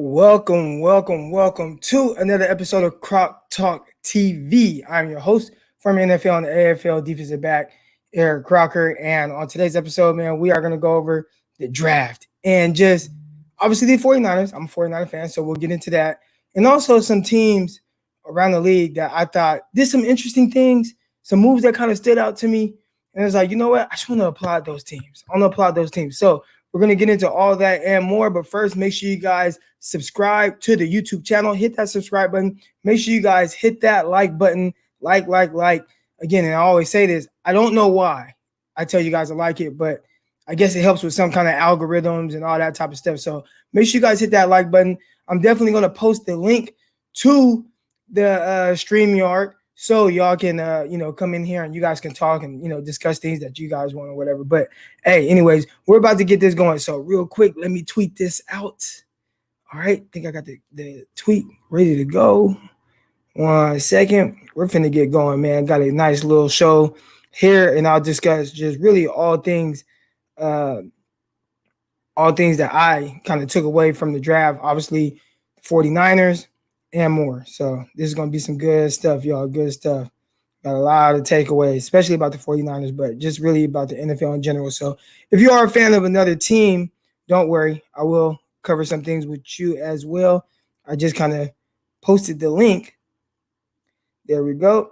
Welcome to another episode of Croc Talk TV. I'm your host from NFL and the AFL defensive back, Eric Crocker. And on today's episode, man, we are going to go over the draft and just obviously the 49ers. I'm a 49er fan, so we'll get into that. And also some teams around the league that I thought did some interesting things, some moves that kind of stood out to me. And it's like, you know what? I just want to applaud those teams. I want to applaud those teams. So we're going to get into all that and more. But first, make sure you guys subscribe to the YouTube channel. Hit that subscribe button. Make sure you guys hit that like button. Like. Again, and I always say this. I don't know why I tell you guys to like it, but I guess it helps with some kind of algorithms and all that type of stuff. So make sure you guys hit that like button. I'm definitely going to post the link to the StreamYard so y'all can, come in here and you guys can talk and, discuss things that you guys want or whatever. But, hey, anyways, we're about to get this going. So real quick, let me tweet this out. All right, I think I got the tweet ready to go. 1 second. We're finna get going, man. Got a nice little show here, and I'll discuss just really all things that I kind of took away from the draft. Obviously, 49ers and more. So this is going to be some good stuff, y'all. Good stuff. Got a lot of takeaways, especially about the 49ers, but just really about the NFL in general. So if you are a fan of another team, don't worry. I will cover some things with you as well. I just kind of posted the link. There we go.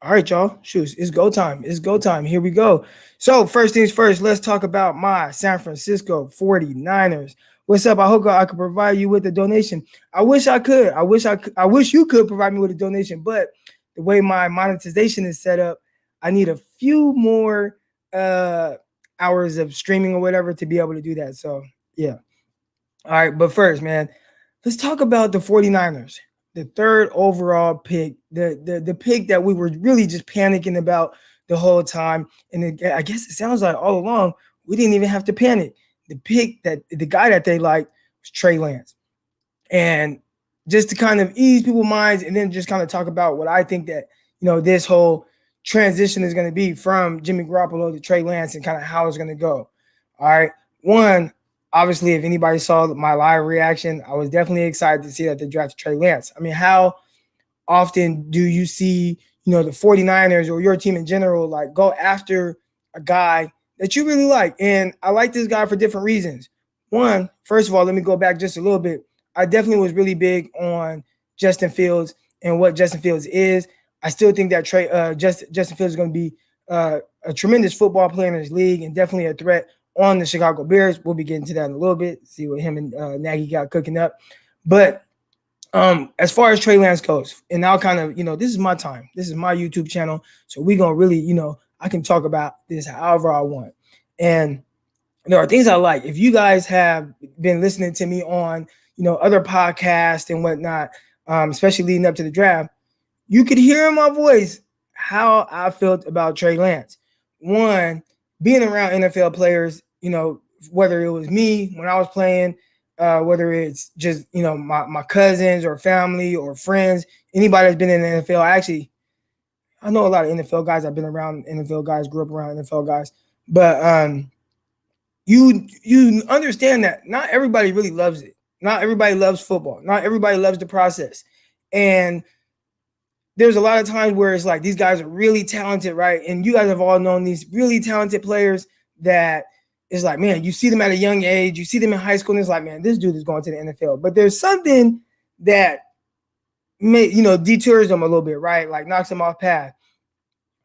All right, y'all. Shoot, it's go time. It's go time. Here we go. So first things first, let's talk about my San Francisco 49ers. What's up? I hope I could provide you with a donation. I wish I could. I wish you could provide me with a donation, but the way my monetization is set up, I need a few more hours of streaming or whatever to be able to do that. So, yeah. All right, but first, man, let's talk about the 49ers. The third overall pick, the pick that we were really just panicking about the whole time. And I guess it sounds like all along, we didn't even have to panic. The guy that they liked was Trey Lance. And just to kind of ease people's minds and then just kind of talk about what I think that, this whole transition is going to be from Jimmy Garoppolo to Trey Lance and kind of how it's going to go. All right. One, obviously, if anybody saw my live reaction, I was definitely excited to see that they drafted Trey Lance. I mean, how often do you see, the 49ers or your team in general, like go after a guy that you really like? And I like this guy for different reasons. One, first of all, let me go back just a little bit. I definitely was really big on Justin Fields and what Justin Fields is. I still think that Justin Fields is going to be a tremendous football player in this league and definitely a threat on the Chicago Bears. We'll be getting to that in a little bit, see what him and Nagy got cooking up. But as far as Trey Lance goes, and now kind of, this is my time. This is my YouTube channel. So we're going to really, I can talk about this however I want. And there are things I like. If you guys have been listening to me on, other podcasts and whatnot, especially leading up to the draft, you could hear in my voice how I felt about Trey Lance. One, being around NFL players, whether it was me when I was playing, whether it's just, my cousins or family or friends, anybody that's been in the NFL. I know a lot of NFL guys. I've been around NFL guys, grew up around NFL guys. But you understand that not everybody really loves it. Not everybody loves football. Not everybody loves the process. And there's a lot of times where it's like these guys are really talented, right? And you guys have all known these really talented players that is like, man, you see them at a young age, you see them in high school, and it's like, man, this dude is going to the NFL. But there's something that detours them a little bit, right? Like knocks them off path.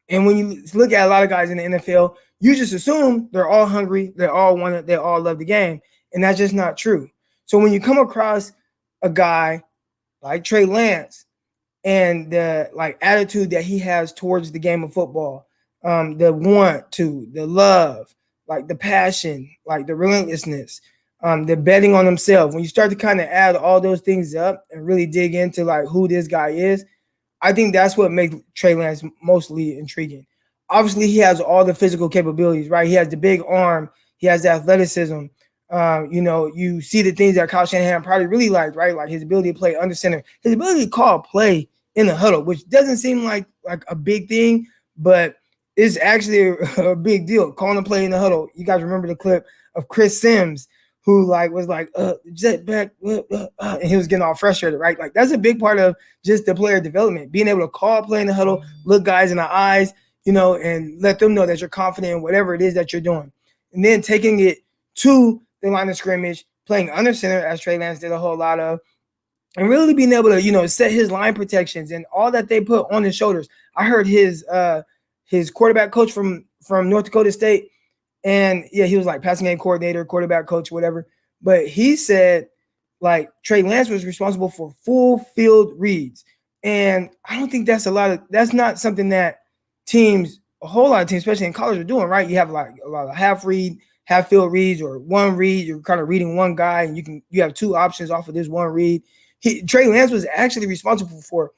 And when you look at a lot of guys in the NFL, you just assume they're all hungry, they all want it, they all love the game. And that's just not true. So when you come across a guy like Trey Lance, and the attitude that he has towards the game of football, the want to, the love, the passion, the relentlessness, the betting on himself. When you start to kind of add all those things up and really dig into who this guy is, I think that's what makes Trey Lance mostly intriguing. Obviously, he has all the physical capabilities, right? He has the big arm, he has the athleticism. You see the things that Kyle Shanahan probably really liked, right? Like his ability to play under center, his ability to call play in the huddle, which doesn't seem like a big thing, but it's actually a big deal. Calling a play in the huddle. You guys remember the clip of Chris Sims, who like was like jet back, and he was getting all frustrated, right? Like that's a big part of just the player development, being able to call play in the huddle, look guys in the eyes, and let them know that you're confident in whatever it is that you're doing, and then taking it to the line of scrimmage, playing under center as Trey Lance did a whole lot of, and really being able to set his line protections and all that they put on his shoulders. I heard his quarterback coach from North Dakota State, and yeah, he was like passing game coordinator, quarterback coach, whatever. But he said like Trey Lance was responsible for full field reads, and I don't think that's not something that a whole lot of teams, especially in college, are doing, right? You have like a lot of half field reads, or one read. You're kind of reading one guy, and you have two options off of this one read. Trey Lance was actually responsible for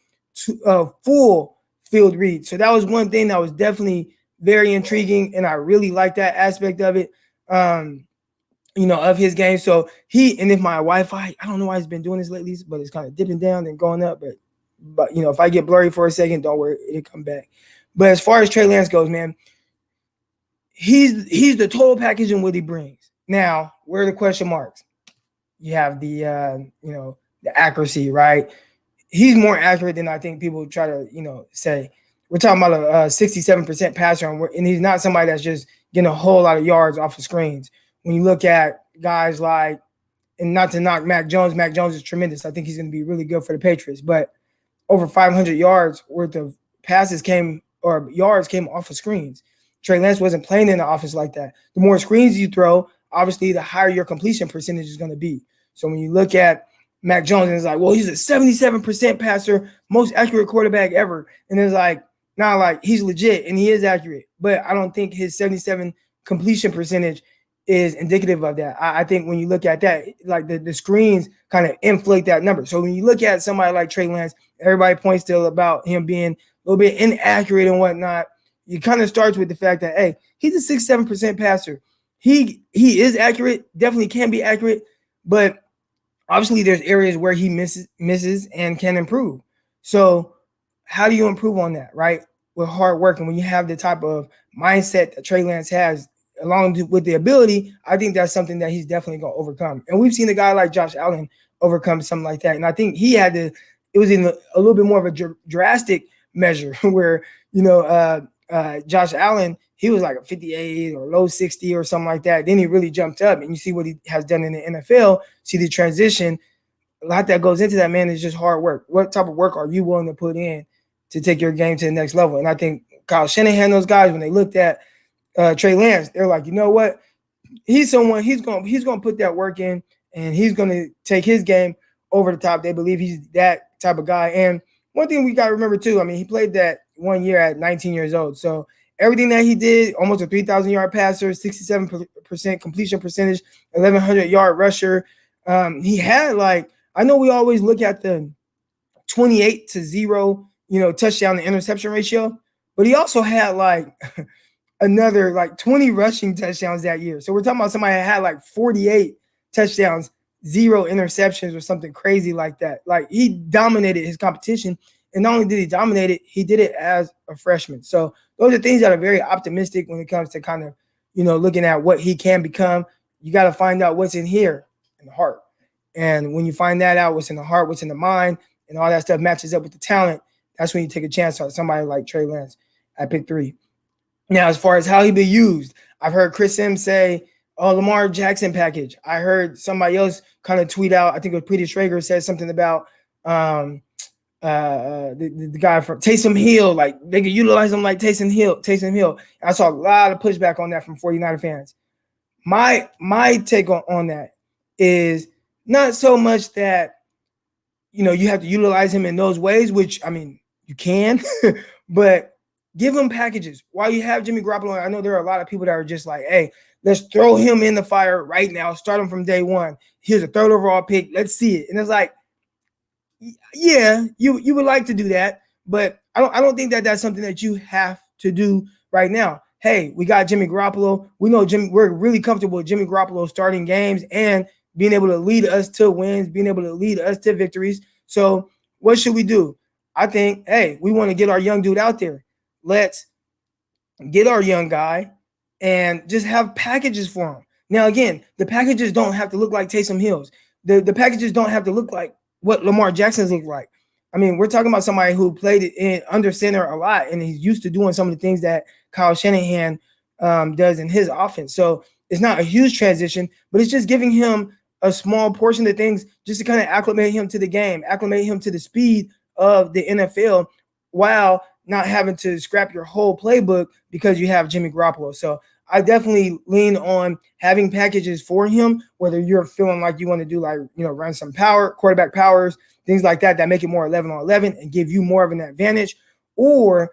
full field read. So that was one thing that was definitely very intriguing, and I really like that aspect of it, of his game. So and if my Wi-Fi, I don't know why he's been doing this lately, but it's kind of dipping down and going up. But if I get blurry for a second, don't worry, it'll come back. But as far as Trey Lance goes, man, he's the total package in what he brings. Now, where are the question marks? You have the the accuracy, right? He's more accurate than I think people try to, say. We're talking about a 67% passer, and he's not somebody that's just getting a whole lot of yards off of screens. When you look at guys like, and not to knock Mac Jones is tremendous. I think he's going to be really good for the Patriots, but over 500 yards worth of yards came off of screens. Trey Lance wasn't playing in the offense like that. The more screens you throw, obviously, the higher your completion percentage is going to be. So when you look at Mac Jones, and it's like, well, he's a 77% passer, most accurate quarterback ever. And it's like, not like he's legit and he is accurate, but I don't think his 77 completion percentage is indicative of that. I think when you look at that, like the screens kind of inflate that number. So when you look at somebody like Trey Lance, everybody points to about him being a little bit inaccurate and whatnot. You kind of starts with the fact that, hey, he's a 67% passer. He is accurate, definitely can be accurate, but obviously there's areas where he misses and can improve. So how do you improve on that, right? With hard work. And when you have the type of mindset that Trey Lance has, along with the ability, I think that's something that he's definitely going to overcome. And we've seen a guy like Josh Allen overcome something like that. And I think it was in a little bit more of a drastic measure where, Josh Allen, he was like a 58 or low 60 or something like that. Then he really jumped up, and you see what he has done in the NFL, see the transition. A lot that goes into that, man, is just hard work. What type of work are you willing to put in to take your game to the next level? And I think Kyle Shanahan, those guys, when they looked at Trey Lance, they're like, you know what? He's going to put that work in, and he's going to take his game over the top. They believe he's that type of guy. And one thing we got to remember too, I mean, he played that 1 year at 19 years old. So everything that he did, almost a 3,000-yard passer, 67% completion percentage, 1,100-yard rusher. He had I know we always look at the 28-0, touchdown to interception ratio, but he also had another 20 rushing touchdowns that year. So we're talking about somebody that had 48 touchdowns, 0 interceptions, or something crazy like that. He dominated his competition, and not only did he dominate it, he did it as a freshman. So those are things that are very optimistic when it comes to kind of, looking at what he can become. You got to find out what's in here, in the heart. And when you find that out, what's in the heart, what's in the mind, and all that stuff matches up with the talent, that's when you take a chance on somebody like Trey Lance at pick 3. Now, as far as how he be used, I've heard Chris Sims say, oh, Lamar Jackson package. I heard somebody else kind of tweet out, I think it was Peter Schrager, said something about the guy from Taysom Hill, they could utilize him like Taysom Hill. I saw a lot of pushback on that from 49er fans. My take on that is not so much that, you have to utilize him in those ways, which, I mean, you can, but give him packages. While you have Jimmy Garoppolo, I know there are a lot of people that are just like, hey, let's throw him in the fire right now, start him from day one. Here's a 3rd overall pick. Let's see it. And it's like, yeah, you would like to do that, but I don't think that that's something that you have to do right now. Hey, we got Jimmy Garoppolo. We know we're really comfortable with Jimmy Garoppolo starting games and being able to lead us to wins, being able to lead us to victories. So what should we do? I think, hey, we want to get our young dude out there. Let's get our young guy and just have packages for him. Now, again, the packages don't have to look like Taysom Hill's. The packages don't have to look like what Lamar Jackson's look like. I mean, we're talking about somebody who played it in under center a lot, and he's used to doing some of the things that Kyle Shanahan does in his offense. So it's not a huge transition, but it's just giving him a small portion of things just to kind of acclimate him to the game, acclimate him to the speed of the NFL while not having to scrap your whole playbook because you have Jimmy Garoppolo. So I definitely lean on having packages for him, whether you're feeling like you want to do like, run some power, quarterback powers, things like that make it more 11 on 11 and give you more of an advantage. Or,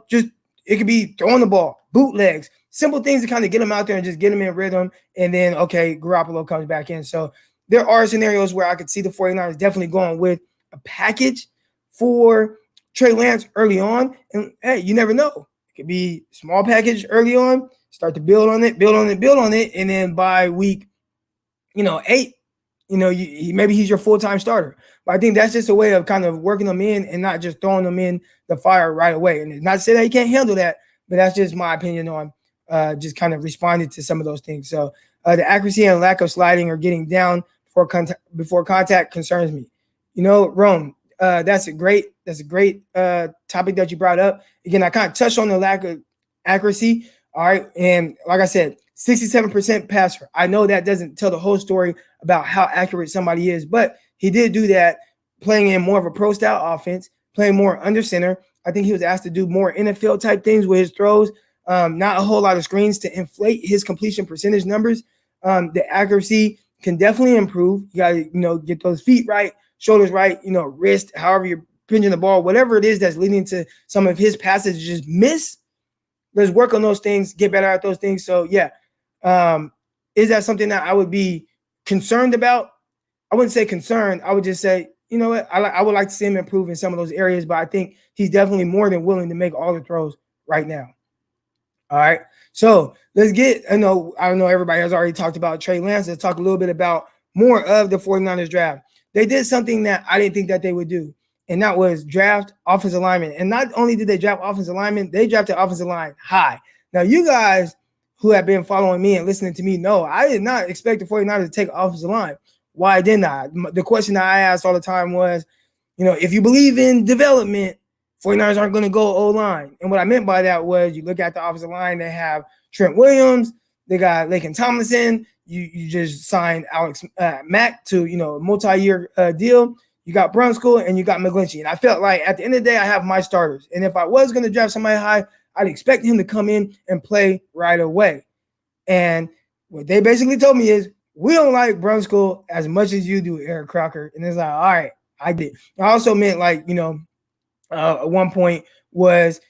just it could be throwing the ball, bootlegs, simple things to kind of get him out there and just get him in rhythm. And then, okay, Garoppolo comes back in. So there are scenarios where I could see the 49ers definitely going with a package for Trey Lance early on. And, hey, you never know. It could be a small package early on, start to build on it. And then by week, 8, maybe he's your full-time starter. But I think that's just a way of kind of working them in and not just throwing them in the fire right away. And it's not to say that he can't handle that, but that's just my opinion on just kind of responding to some of those things. So the accuracy and lack of sliding or getting down before contact concerns me. Rome, that's a great topic that you brought up. Again, I kind of touched on the lack of accuracy. All right. And like I said, 67% passer. I know that doesn't tell the whole story about how accurate somebody is, but he did do that playing in more of a pro style offense, playing more under center. I think he was asked to do more NFL type things with his throws, not a whole lot of screens to inflate his completion percentage numbers. The accuracy can definitely improve. You got to, get those feet right, shoulders right, wrist, however you're pinching the ball, whatever it is that's leading to some of his passes to just miss. Let's work on those things, get better at those things. So, yeah. Is that something that I would be concerned about? I wouldn't say concerned. I would just say, you know what? I would like to see him improve in some of those areas, but I think he's definitely more than willing to make all the throws right now. All right. So let's get, I know everybody has already talked about Trey Lance. Let's talk a little bit about more of the 49ers draft. They did something that I didn't think that they would do, and that was draft offensive linemen. And not only did they draft offensive linemen, they drafted offensive line high. Now, you guys who have been following me and listening to me know I did not expect the 49ers to take offensive line. Why didn't I? The question that I asked all the time was, if you believe in development, 49ers aren't going to go O-line. And what I meant by that was you look at the offensive line, they have Trent Williams, they got Laken Tomlinson, you just signed Alex Mack to, a multi-year deal. You got Brunskill and you got McGlinchey. And I felt like at the end of the day, I have my starters. And if I was going to draft somebody high, I'd expect him to come in and play right away. And what they basically told me is, we don't like Brunskill as much as you do, Eric Crocker. And it's like, all right, I did. I also meant at one point was,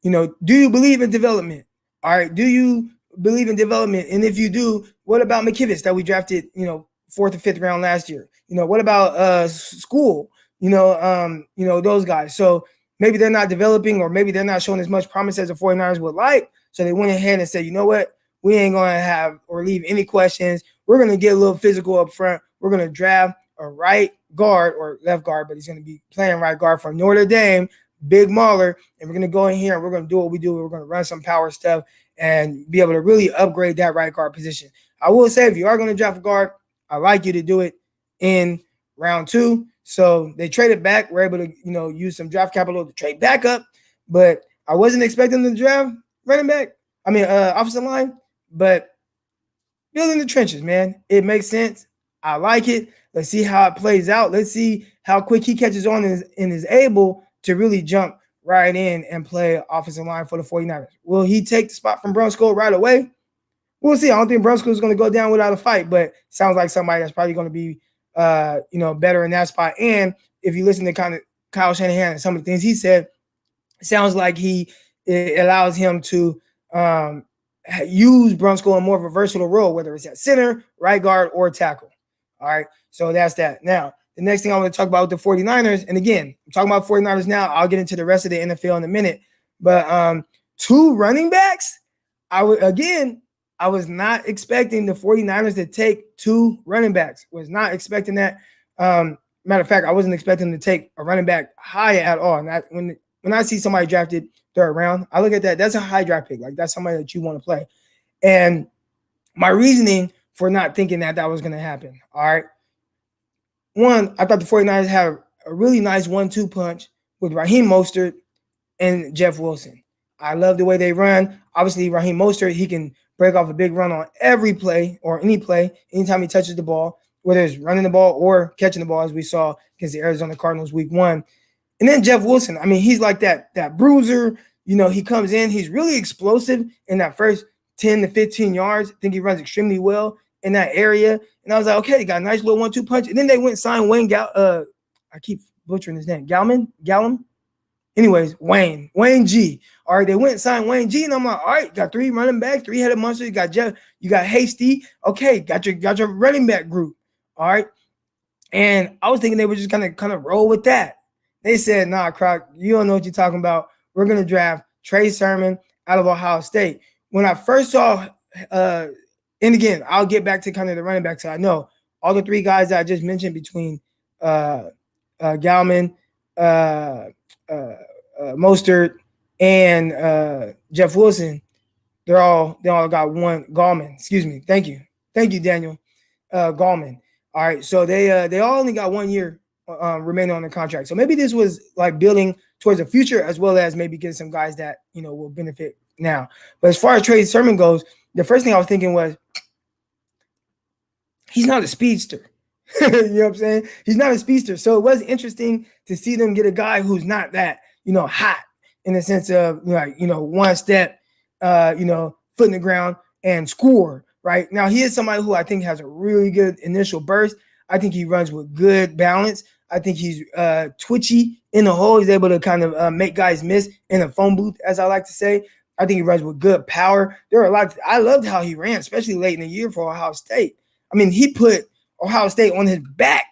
do you believe in development? All right, do you believe in development? And if you do, what about McKivitz that we drafted, 4th or 5th round last year? What about School? Those guys. So maybe they're not developing, or maybe they're not showing as much promise as the 49ers would like. So they went ahead and said, you know what? We ain't going to have or leave any questions. We're going to get a little physical up front. We're going to draft a right guard or left guard, but he's going to be playing right guard from Notre Dame, Big Mauler. And we're going to go in here and we're going to do what we do. We're going to run some power stuff and be able to really upgrade that right guard position. I will say, if you are going to draft a guard, I'd like you to do it in round 2. So they traded back. We're able to, use some draft capital to trade back up. But I wasn't expecting them to draft running back. Offensive line. But building the trenches, man. It makes sense. I like it. Let's see how it plays out. Let's see how quick he catches on and is able to really jump right in and play offensive line for the 49ers. Will he take the spot from Brunskill right away? We'll see. I don't think Brunskill is going to go down without a fight, but sounds like somebody that's probably going to be better in that spot. And if you listen to kind of Kyle Shanahan and some of the things he said, it sounds like it allows him to use Brunskill in more of a versatile role, whether it's at center, right guard, or tackle. All right, so that's that. Now, the next thing I want to talk about with the 49ers, and again, I'm talking about 49ers now. I'll get into the rest of the NFL in a minute. But 2 running backs, I was not expecting the 49ers to take 2 running backs. Was not expecting that. Matter of fact, I wasn't expecting to take a running back high at all. And when I see somebody drafted 3rd round, I look at that. That's a high draft pick. Like, that's somebody that you want to play. And My reasoning for not thinking that was going to happen. All right. One, I thought the 49ers had a really nice 1-2 punch with Raheem Mostert and Jeff Wilson. I love the way they run. Obviously, Raheem Mostert, he can break off a big run on every play or any play, anytime he touches the ball, whether it's running the ball or catching the ball, as we saw against the Arizona Cardinals week 1. And then Jeff Wilson, I mean, he's like that bruiser. He comes in, he's really explosive in that first 10 to 15 yards. I think he runs extremely well in that area. And I was like, okay, he got a nice little 1-2 punch. And then they went and signed Wayne I keep butchering his name. Gallum. Anyways, Wayne G. All right, they went and signed Wayne G, and I'm like, all right, got 3 running backs, 3-headed monster. You got Jeff, you got Hasty. Okay, got your running back group. All right. And I was thinking they were just gonna kind of roll with that. They said, nah, Croc, you don't know what you're talking about. We're gonna draft Trey Sermon out of Ohio State. When I first saw, and again, I'll get back to kind of the running backs. I know all the 3 guys that I just mentioned between Gallman, Mostert, and Jeff Wilson, they all got one. Gallman, excuse me. Thank you, Daniel. Gallman. All right, so they all only got 1 year remaining on the contract. So maybe this was like building towards the future, as well as maybe getting some guys that will benefit now. But as far as Trey Sermon goes, the first thing I was thinking was, he's not a speedster. You know what I'm saying? He's not a speedster. So it was interesting to see them get a guy who's not that, hot in the sense of one step, foot in the ground and score. Right now, he is somebody who I think has a really good initial burst. I think he runs with good balance. I think he's twitchy in the hole. He's able to kind of make guys miss in a phone booth, as I like to say. I think he runs with good power. There are a lot. I loved how he ran, especially late in the year for Ohio State. I mean, he put Ohio State on his back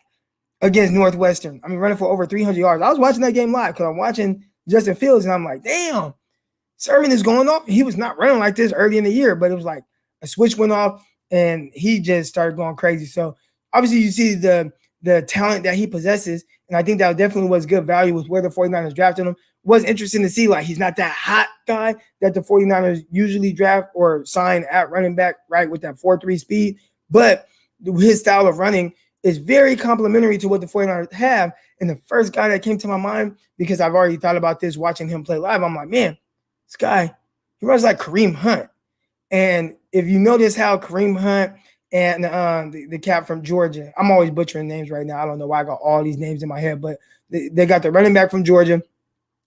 against Northwestern. I mean, running for over 300 yards. I was watching that game live because I'm watching Justin Fields, and I'm like, damn, Sermon is going off. He was not running like this early in the year, but it was like a switch went off, and he just started going crazy. So obviously you see the talent that he possesses, and I think that definitely was good value with where the 49ers drafted him. Was interesting to see, like, he's not that hot guy that the 49ers usually draft or sign at running back, right, with that 4.3 speed. But his style of running is very complementary to what the 49ers have. And the first guy that came to my mind, because I've already thought about this watching him play live, I'm like, man, this guy, he runs like Kareem Hunt. And if you notice how Kareem Hunt and the cat from Georgia, I'm always butchering names right now. I don't know why I got all these names in my head, but they got the running back from Georgia,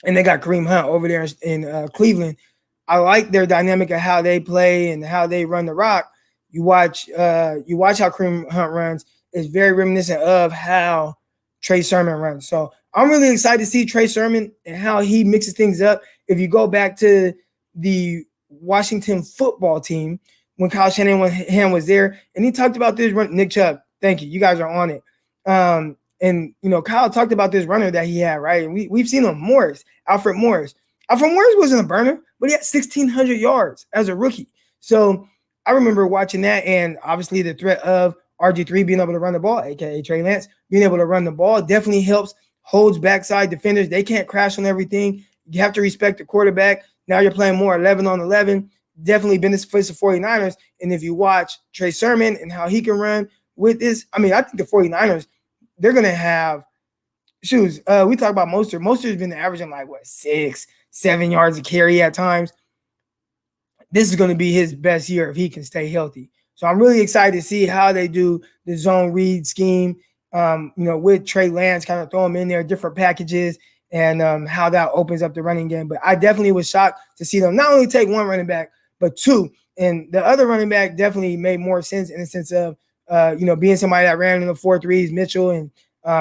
and they got Kareem Hunt over there in Cleveland. I like their dynamic of how they play and how they run the rock. You watch how Kareem Hunt runs. It's very reminiscent of how Trey Sermon runs. So I'm really excited to see Trey Sermon and how he mixes things up. If you go back to the Washington football team when Kyle Shanahan was there, and he talked about this run. Nick Chubb, thank you. You guys are on it. And Kyle talked about this runner that he had, right? And we've seen him, Alfred Morris. Alfred Morris wasn't a burner, but he had 1,600 yards as a rookie. So I remember watching that, and obviously the threat of RG3 being able to run the ball, aka Trey Lance, being able to run the ball definitely helps, holds backside defenders. They can't crash on everything. You have to respect the quarterback. Now you're playing more 11 on 11. Definitely benefits the 49ers. And if you watch Trey Sermon and how he can run with this, I mean, I think the 49ers, they're going to have shoes. We talk about Mostert. Mostert's been averaging like, 6-7 yards a carry at times. This is going to be his best year if he can stay healthy. So I'm really excited to see how they do the zone read scheme, with Trey Lance, kind of throw him in there, different packages, and how that opens up the running game. But I definitely was shocked to see them not only take one running back, but two. And the other running back definitely made more sense in the sense of, being somebody that ran in the 4.3s, Mitchell, and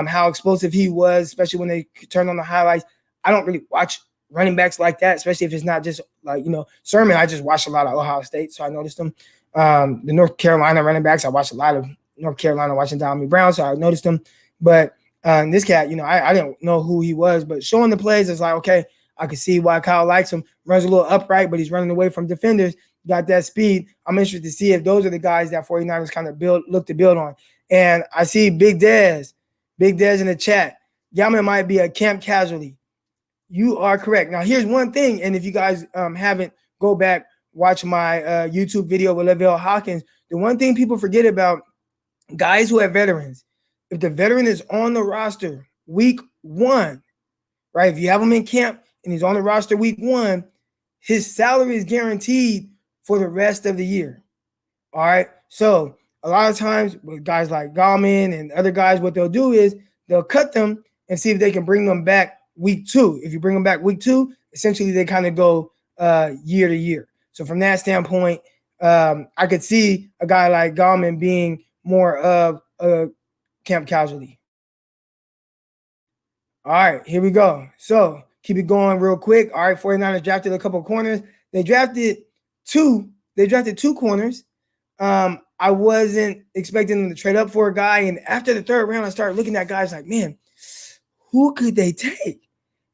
how explosive he was, especially when they turned on the highlights. I don't really watch running backs like that, especially if it's not just like, Sermon. I just watched a lot of Ohio State, so I noticed them. The North Carolina running backs, I watched a lot of North Carolina watching Dominic Brown, so I noticed him. But this cat, I didn't know who he was, but showing the plays, it's like, okay, I can see why Kyle likes him. Runs a little upright, but he's running away from defenders, got that speed. I'm interested to see if those are the guys that 49ers kind of look to build on. And I see Big Dez in the chat. Gallman might be a camp casualty. You are correct. Now, here's one thing, and if you guys haven't, go back, watch my YouTube video with Lavelle Hawkins, the one thing people forget about guys who have veterans, if the veteran is on the roster week 1, right? If you have him in camp and he's on the roster week 1, his salary is guaranteed for the rest of the year. All right. So a lot of times with guys like Gallman and other guys, what they'll do is they'll cut them and see if they can bring them back week 2. If you bring them back week 2, essentially they kind of go year to year. So from that standpoint, I could see a guy like Gallman being more of a camp casualty. All right, here we go. So keep it going real quick. All right, 49ers drafted a couple of corners. They drafted two corners. I wasn't expecting them to trade up for a guy. And after the 3rd round, I started looking at guys like, man, who could they take?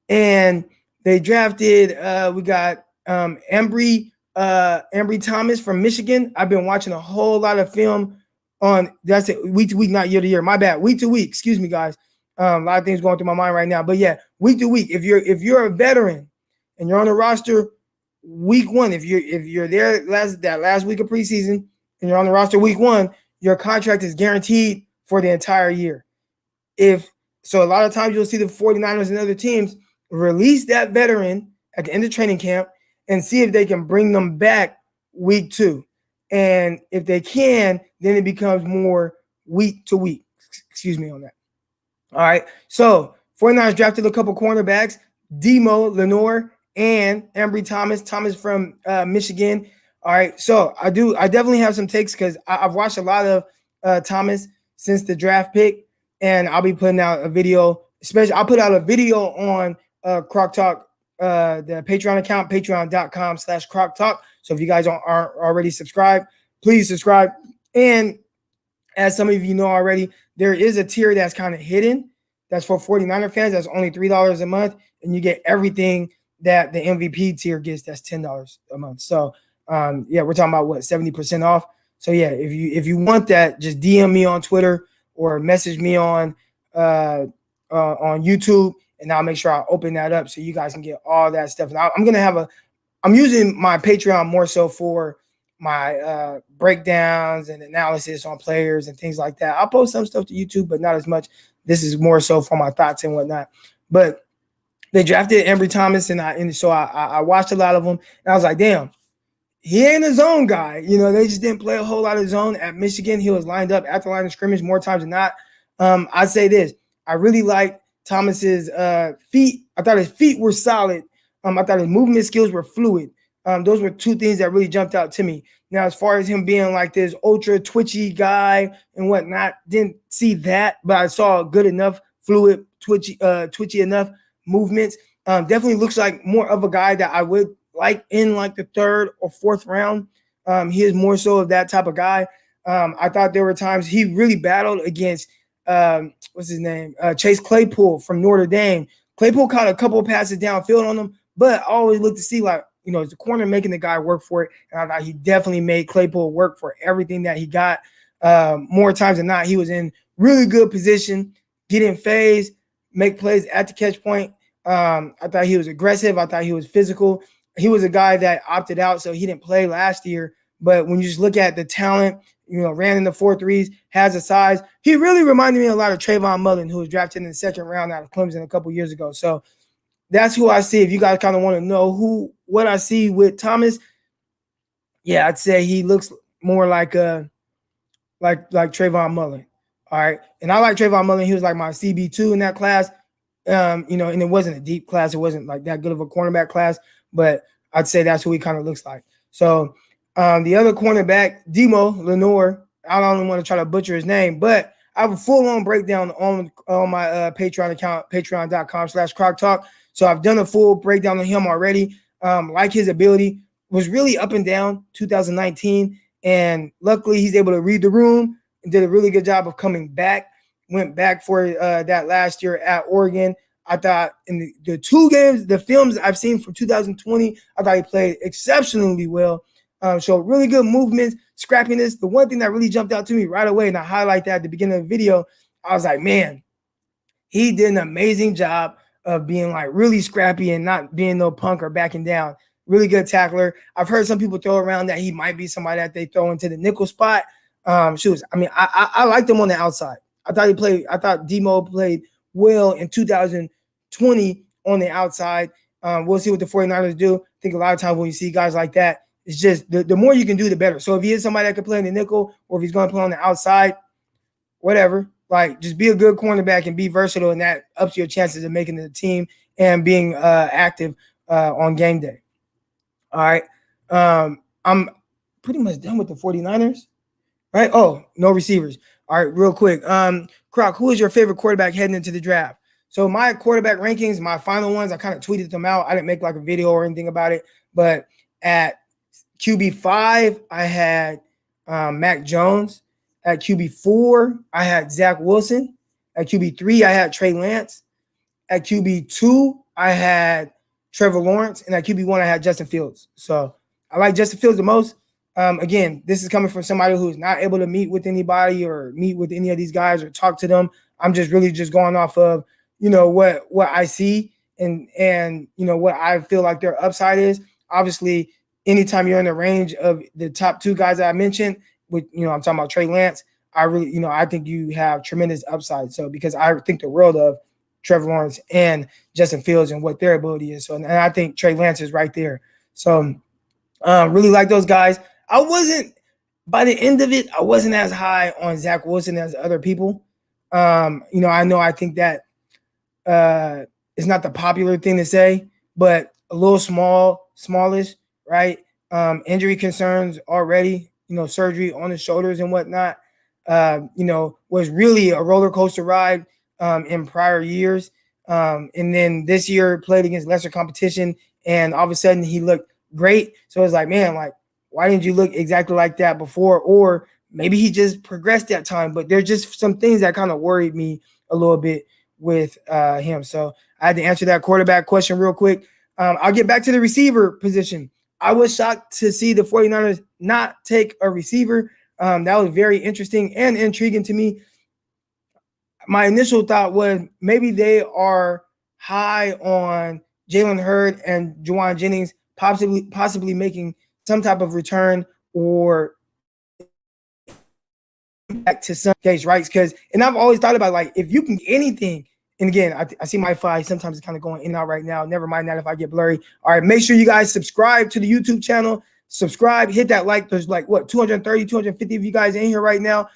And they drafted, we got Embry Thomas from Michigan. I've been watching a whole lot of film on, that's it, week to week, not year to year. My bad. Week to week. Excuse me, guys. A lot of things going through my mind right now. But yeah, week to week. If you're a veteran and you're on the roster week 1, if you're there that last week of preseason and you're on the roster week 1, your contract is guaranteed for the entire year. So a lot of times you'll see the 49ers and other teams release that veteran at the end of training camp and see if they can bring them back week 2. And if they can, then it becomes more week to week. Excuse me on that. All right. So 49ers drafted a couple cornerbacks, Demo Lenore and Embry Thomas from Michigan. All right. So I definitely have some takes because I've watched a lot of Thomas since the draft pick, and I'll be putting out a video. Especially, I'll put out a video on Croc Talk, the Patreon account, patreon.com/Croc Talk. So if you guys aren't already subscribed, please subscribe. And as some of you know already, there is a tier that's kind of hidden. That's for 49er fans. That's only $3 a month, and you get everything that the MVP tier gets. That's $10 a month. So yeah, we're talking about what, 70% off. So yeah, if you want that, just DM me on Twitter or message me on YouTube, and I'll make sure I open that up so you guys can get all that stuff. And I'm using my Patreon more so for my breakdowns and analysis on players and things like that. I'll post some stuff to YouTube, but not as much. This is more so for my thoughts and whatnot. But they drafted Embry Thomas, and so I watched a lot of them, and I was like, damn, he ain't a zone guy. You know, they just didn't play a whole lot of zone at Michigan. He was lined up at the line of scrimmage more times than not. I'd say this. I really liked Thomas's feet. I thought his feet were solid. I thought his movement skills were fluid. Those were two things that really jumped out to me. Now, as far as him being like this ultra twitchy guy and whatnot, didn't see that, but I saw good enough fluid, twitchy enough movements. Definitely looks like more of a guy that I would like in like the 3rd or 4th round. He is more so of that type of guy. I thought there were times he really battled against what's his name? Chase Claypool from Notre Dame. Claypool caught a couple of passes downfield on him, but I always look to see, like, you know, is the corner making the guy work for it? And I thought he definitely made Claypool work for everything that he got. More times than not, he was in really good position, get in phase, make plays at the catch point. I thought he was aggressive. I thought he was physical. He was a guy that opted out, so he didn't play last year. But when you just look at the talent, you know, ran in the 4.3s, has a size. He really reminded me a lot of Trayvon Mullen, who was drafted in the 2nd round out of Clemson a couple years ago. So that's who I see. If you guys kind of want to know what I see with Thomas, yeah, I'd say he looks more like Trayvon Mullen. All right. And I like Trayvon Mullen. He was like my CB2 in that class. You know, and it wasn't a deep class. It wasn't like that good of a cornerback class, but I'd say that's who he kind of looks like. So the other cornerback, Demo Lenore, I don't want to try to butcher his name, but I have a full-on breakdown on my Patreon account, patreon.com/Croc Talk. So I've done a full breakdown on him already. Like his ability, was really up and down 2019. And luckily he's able to read the room and did a really good job of coming back. Went back for that last year at Oregon. I thought in the 2 games, the films I've seen from 2020, I thought he played exceptionally well. Showed really good movements, scrappiness. The one thing that really jumped out to me right away, and I highlight that at the beginning of the video, I was like, man, he did an amazing job of being like really scrappy and not being no punk or backing down. really good tackler. I've heard some people throw around that he might be somebody that they throw into the nickel spot. Shoes. I mean, I liked him on the outside. I thought Demo played well in 2020 on the outside. We'll see what the 49ers do. I think a lot of times when you see guys like that, it's just the more you can do, the better. So if he is somebody that can play in the nickel, or if he's going to play on the outside, whatever. Like, just be a good cornerback and be versatile, and that ups your chances of making the team and being active on game day. All right. I'm pretty much done with the 49ers, right? Oh, no receivers. All right, real quick. Croc, who is your favorite quarterback heading into the draft? So my quarterback rankings, my final ones, I kind of tweeted them out. I didn't make like a video or anything about it, but at QB5, I had Mac Jones. At QB4, I had Zach Wilson. At QB3, I had Trey Lance. At QB2, I had Trevor Lawrence. And at QB1, I had Justin Fields. So I like Justin Fields the most. Again, this is coming from somebody who's not able to meet with anybody or meet with any of these guys or talk to them. I'm just really just going off of, what I see and what I feel like their upside is. Obviously, anytime you're in the range of the top two guys that I mentioned, I'm talking about Trey Lance, I think you have tremendous upside. So because I think the world of Trevor Lawrence and Justin Fields and what their ability is. So, and I think Trey Lance is right there. So really like those guys. By the end of it, I wasn't as high on Zach Wilson as other people. I think that it's not the popular thing to say, but a little smallish, right? Injury concerns already, surgery on the shoulders and whatnot, was really a roller coaster ride in prior years. And then this year played against lesser competition, and all of a sudden he looked great. So it's like, man, like, why didn't you look exactly like that before? Or maybe he just progressed that time. But there's just some things that kind of worried me a little bit with him. So I had to answer that quarterback question real quick. I'll get back to the receiver position. I was shocked to see the 49ers not take a receiver. That was very interesting and intriguing to me. My initial thought was maybe they are high on Jalen Hurd and Juwan Jennings possibly making some type of return or back to some case, right? And I've always thought about, like, if you can get anything, and again, I see my Wi-Fi sometimes it's kind of going in and out right now. Never mind that if I get blurry. All right, make sure you guys subscribe to the YouTube channel. Subscribe, hit that like. There's 230, 250 of you guys in here right now.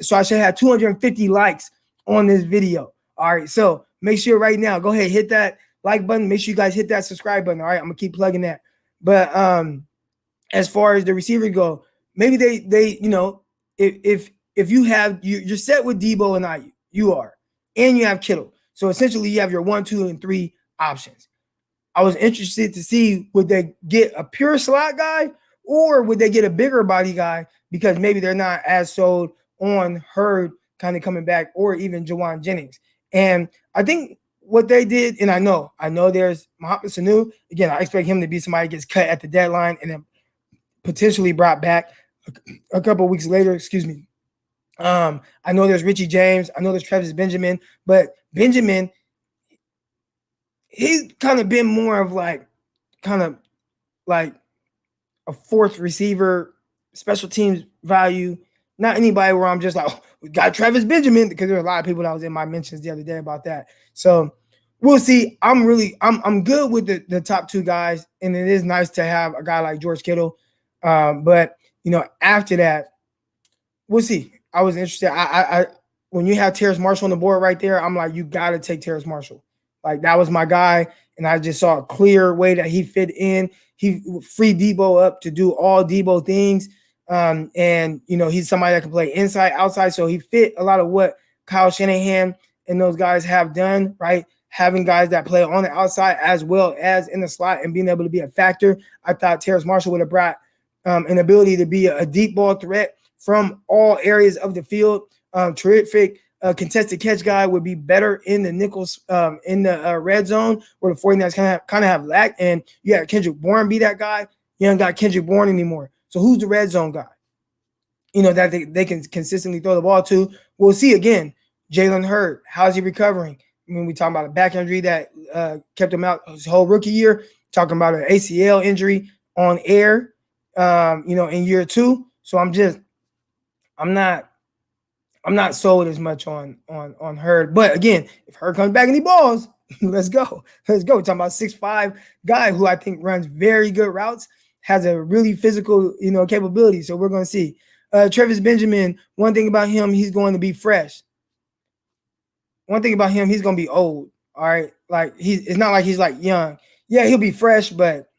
So I should have 250 likes on this video. All right, so make sure right now, go ahead, hit that like button. Make sure you guys hit that subscribe button. All right, I'm gonna keep plugging that. But as far as the receivers go, maybe they if you're set with Debo and Nagy, you are, and you have Kittle. So essentially you have your 1, 2, and 3 options. I was interested to see, would they get a pure slot guy or would they get a bigger body guy, because maybe they're not as sold on Hurd kind of coming back, or even Juwan Jennings. And I think what they did, and I know there's Mohamed Sanu. Again, I expect him to be somebody who gets cut at the deadline and then potentially brought back a couple of weeks later. Excuse me. I know there's Richie James. I know there's Travis Benjamin, but Benjamin, he's kind of been more of like a fourth receiver, special teams value. Not anybody where I'm just like, oh, we got Travis Benjamin, because there were a lot of people that was in my mentions the other day about that. So we'll see. I'm good with the top 2 guys, and it is nice to have a guy like George Kittle. But after that, we'll see. I was interested. I when you have Terrace Marshall on the board right there, I'm like, you got to take Terrace Marshall. Like, that was my guy, and I just saw a clear way that he fit in. He freed Debo up to do all Debo things. And he's somebody that can play inside, outside. So he fit a lot of what Kyle Shanahan and those guys have done, right? Having guys that play on the outside as well as in the slot and being able to be a factor. I thought Terrace Marshall would have brought an ability to be a deep ball threat from all areas of the field. Terrific contested catch guy, would be better in the nickels, in the red zone, where the 49ers kind of have lacked. And you had Kendrick Bourne be that guy. You haven't got Kendrick Bourne anymore. So who's the red zone guy? That they can consistently throw the ball to. We'll see again. Jalen Hurd, how's he recovering? when we talk about a back injury that kept him out his whole rookie year, talking about an ACL injury on air, in year 2. So I'm not sold as much on Hurd. But again, if Hurd comes back and he balls, let's go. Let's go. We're talking about 6'5" guy who I think runs very good routes, has a really physical, capability. So we're going to see. Travis Benjamin, one thing about him, he's going to be fresh. One thing about him, he's going to be old. All right. Like it's not like he's like young. Yeah, he'll be fresh, but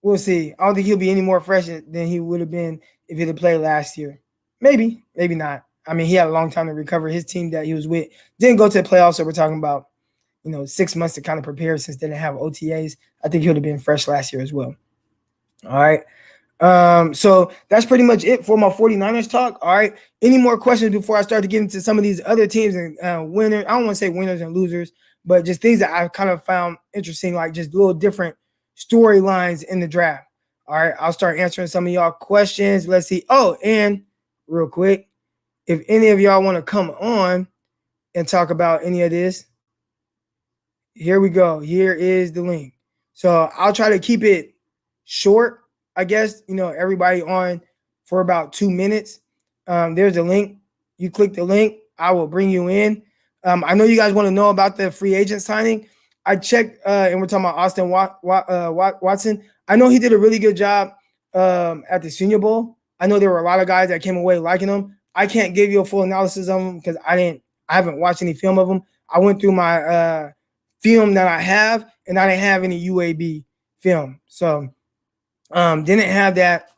we'll see. I don't think he'll be any more fresh than he would have been if he'd have played last year. Maybe, maybe not. I mean, he had a long time to recover. His team that he was with didn't go to the playoffs, so we're talking about, 6 months to kind of prepare since they didn't have OTAs. I think he would have been fresh last year as well. All right. So that's pretty much it for my 49ers talk. All right. Any more questions before I start to get into some of these other teams and winners? I don't want to say winners and losers, but just things that I kind of found interesting, like just little different storylines in the draft. All right. I'll start answering some of y'all questions. Let's see. Oh, and real quick, if any of y'all want to come on and talk about any of this, here we go. Here is the link. So I'll try to keep it short. I guess, everybody on for about 2 minutes. There's a link. You click the link. I will bring you in. I know you guys want to know about the free agent signing. I checked, and we're talking about Austin Watson. I know he did a really good job at the Senior Bowl. I know there were a lot of guys that came away liking him. I can't give you a full analysis of him because I haven't watched any film of him. I went through my film that I have, and I didn't have any UAB film. So didn't have that.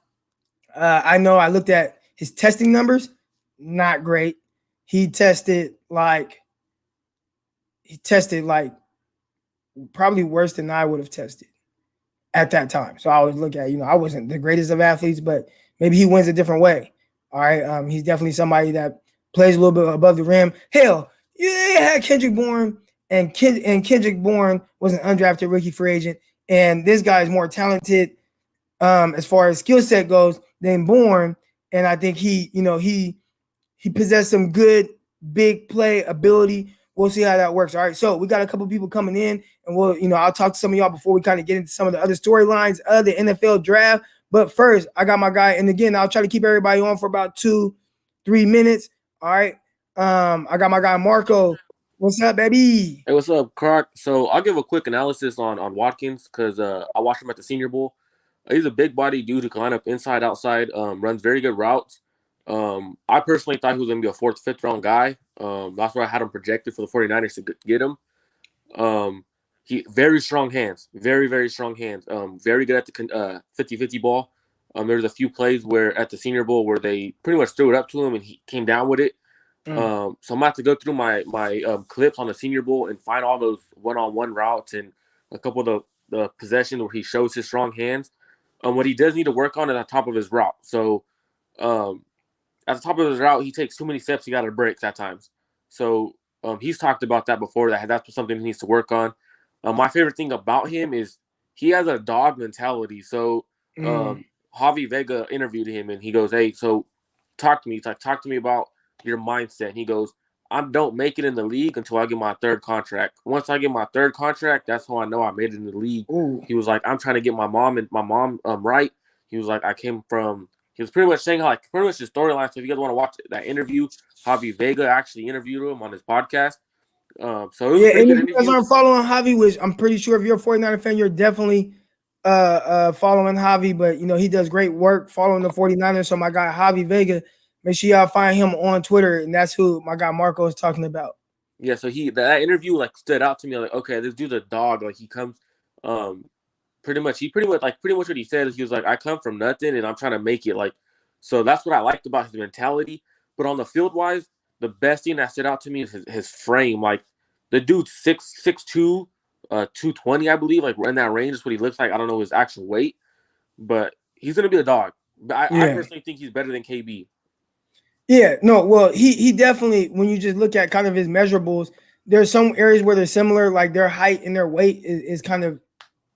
I know I looked at his testing numbers, not great. He tested like probably worse than I would have tested at that time. So I would look at, I wasn't the greatest of athletes, but maybe he wins a different way. All right. He's definitely somebody that plays a little bit above the rim. Hell, you had Kendrick Bourne, and Kendrick Bourne was an undrafted rookie free agent, and this guy is more talented as far as skill set goes than Bourne. And I think he possessed some good big play ability. We'll see how that works. All right. So we got a couple people coming in, and I'll talk to some of y'all before we kind of get into some of the other storylines of the NFL draft. But first, I got my guy. And again, I'll try to keep everybody on for about 2-3 minutes. All right. I got my guy, Marco. What's up, baby? Hey, what's up, Clark? So I'll give a quick analysis on Watkins because I watched him at the Senior Bowl. He's a big body dude who can line up inside, outside, runs very good routes. I personally thought he was going to be a 4th, 5th round guy. That's where I had him projected for the 49ers to get him. He very strong hands, very, very strong hands. Very good at the 50-50 ball. There was a few plays where at the Senior Bowl where they pretty much threw it up to him and he came down with it. So I'm going to have to go through my clips on the Senior Bowl and find all those one-on-one routes and a couple of the possessions where he shows his strong hands. What he does need to work on is at the top of his route. So at the top of his route, he takes too many steps. He got to break at times. So he's talked about that before. That's something he needs to work on. My favorite thing about him is he has a dog mentality. So Javi Vega interviewed him, and he goes, "Hey, so talk to me. He's like, talk to me about your mindset." And he goes, "I don't make it in the league until I get my 3rd contract. Once I get my 3rd contract, that's how I know I made it in the league." Ooh. He was like, "I'm trying to get my mom right." He was like, he was pretty much saying how pretty much his storyline. So if you guys want to watch that interview, Javi Vega actually interviewed him on his podcast. So it was a pretty good interview. If you guys aren't following Javi, which I'm pretty sure if you're a 49er fan, you're definitely following Javi, but he does great work following the 49ers. So my guy Javi Vega, make sure y'all find him on Twitter, and that's who my guy Marco is talking about. Yeah, so that interview stood out to me. Like, okay, this dude's a dog. Like he comes, pretty much what he said is he was like, I come from nothing and I'm trying to make it. Like, so that's what I liked about his mentality. But on the field wise, the best thing that stood out to me is his frame. Like the dude's 6'2", 220, I believe. Like in that range is what he looks like. I don't know his actual weight, but he's gonna be a dog. But I personally think he's better than KB. Yeah, no, well, he definitely, when you just look at kind of his measurables, there's some areas where they're similar, like their height and their weight is kind of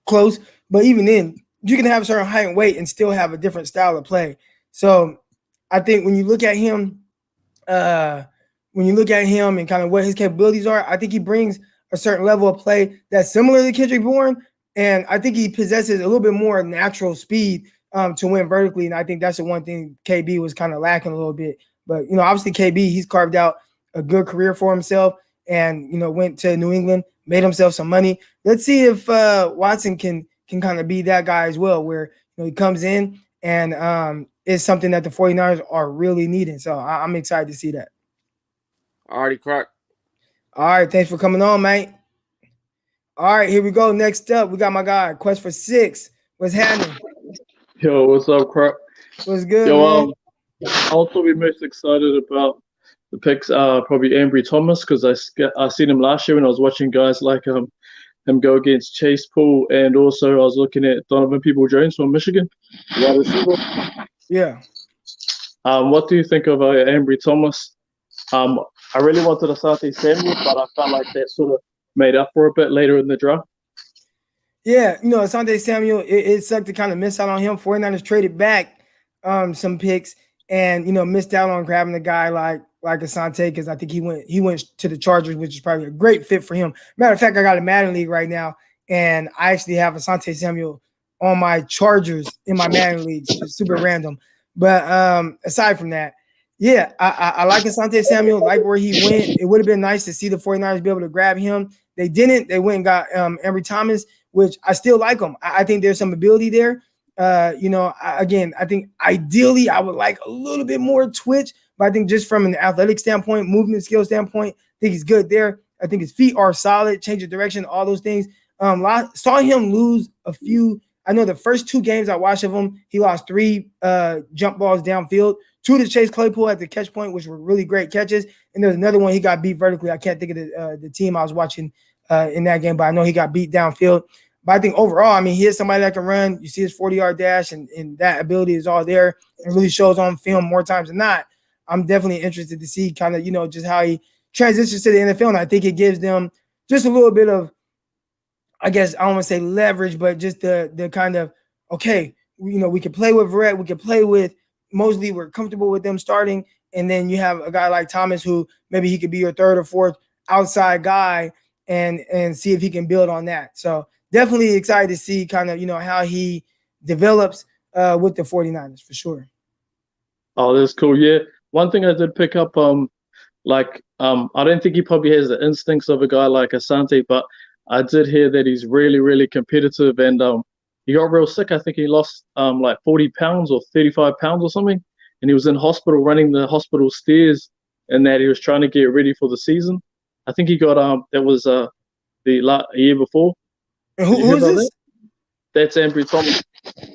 close. But even then, you can have a certain height and weight and still have a different style of play. So I think when you look at him, when you look at him and kind of what his capabilities are, I think he brings a certain level of play that's similar to Kendrick Bourne, and I think he possesses a little bit more natural speed to win vertically, and I think that's the one thing KB was kind of lacking a little bit. But obviously KB, he's carved out a good career for himself, and went to New England, made himself some money. Let's see if Watson can kind of be that guy as well, where he comes in and is something that the 49ers are really needing. So I'm excited to see that. Alrighty, Croc. All right, thanks for coming on, mate. All right, here we go. Next up, we got my guy, Quest for Six. What's happening? Yo, what's up, Croc? What's good, Yo, man? I'll probably most excited about the picks probably Ambry Thomas because I seen him last year when I was watching guys like him go against Chase Poole, and also I was looking at Donovan Peoples-Jones from Michigan. Yeah. What do you think of Ambry Thomas? I really wanted Asante Samuel, but I felt like that sort of made up for a bit later in the draft. Yeah, Asante Samuel, it sucked to kind of miss out on him. 49ers traded back some picks and, missed out on grabbing a guy like Asante because I think he went to the Chargers, which is probably a great fit for him. Matter of fact, I got a Madden League right now, and I actually have Asante Samuel on my Chargers in my Madden League. It's super random. But aside from that, yeah, I like Asante Samuel, like where he went. It would have been nice to see the 49ers be able to grab him. They didn't. They went and got Ambry Thomas, which I still like him. I think there's some ability there. I think ideally I would like a little bit more twitch, but I think just from an athletic standpoint, movement skill standpoint, I think he's good there. I think his feet are solid, change of direction, all those things. Saw him lose a few. I know the first 2 games I watched of him, he lost 3 jump balls downfield, 2 to Chase Claypool at the catch point, which were really great catches. And there's another one he got beat vertically. I can't think of the team I was watching in that game, but I know he got beat downfield. But I think overall, I mean, he is somebody that can run. You see his 40-yard dash, and that ability is all there and really shows on film more times than not. I'm definitely interested to see kind of, just how he transitions to the NFL. And I think it gives them just a little bit of, I guess, I don't want to say leverage, but just the kind of, okay, we can play with Verrett, we can play with Mosley, we're comfortable with them starting. And then you have a guy like Thomas who maybe he could be your 3rd or 4th outside guy and see if he can build on that. So definitely excited to see kind of, how he develops with the 49ers for sure. Oh, that's cool. Yeah. One thing I did pick up, I don't think he probably has the instincts of a guy like Asante, but I did hear that he's really, really competitive, and he got real sick. I think he lost like 40 pounds or 35 pounds or something, and he was in hospital running the hospital stairs, and that he was trying to get ready for the season. I think he got that was the year before. Who is this? That's Ambry Thomas.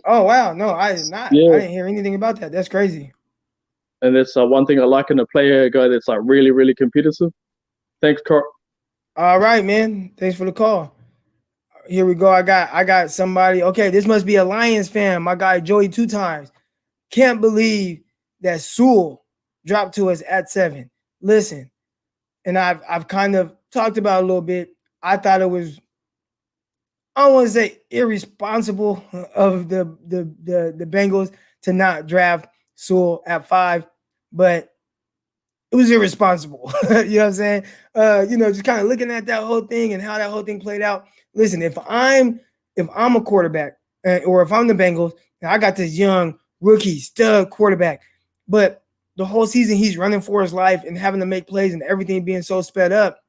Oh wow, no, I did not. Yeah. I didn't hear anything about that. That's crazy. And that's one thing I like in a player, a guy that's like really, really competitive. Thanks, Carl. All right, man. Thanks for the call. Here we go. I got somebody. Okay, this must be a Lions fan. My guy Joey 2 times. Can't believe that Sewell dropped to us at 7. Listen, and I've kind of talked about it a little bit. I thought it was, I don't want to say irresponsible of the Bengals to not draft Sewell at 5, but it was irresponsible. You know what I'm saying? Just kind of looking at that whole thing and how that whole thing played out. Listen, if I'm a quarterback or if I'm the Bengals and I got this young rookie stud quarterback, but the whole season he's running for his life and having to make plays and everything being so sped up,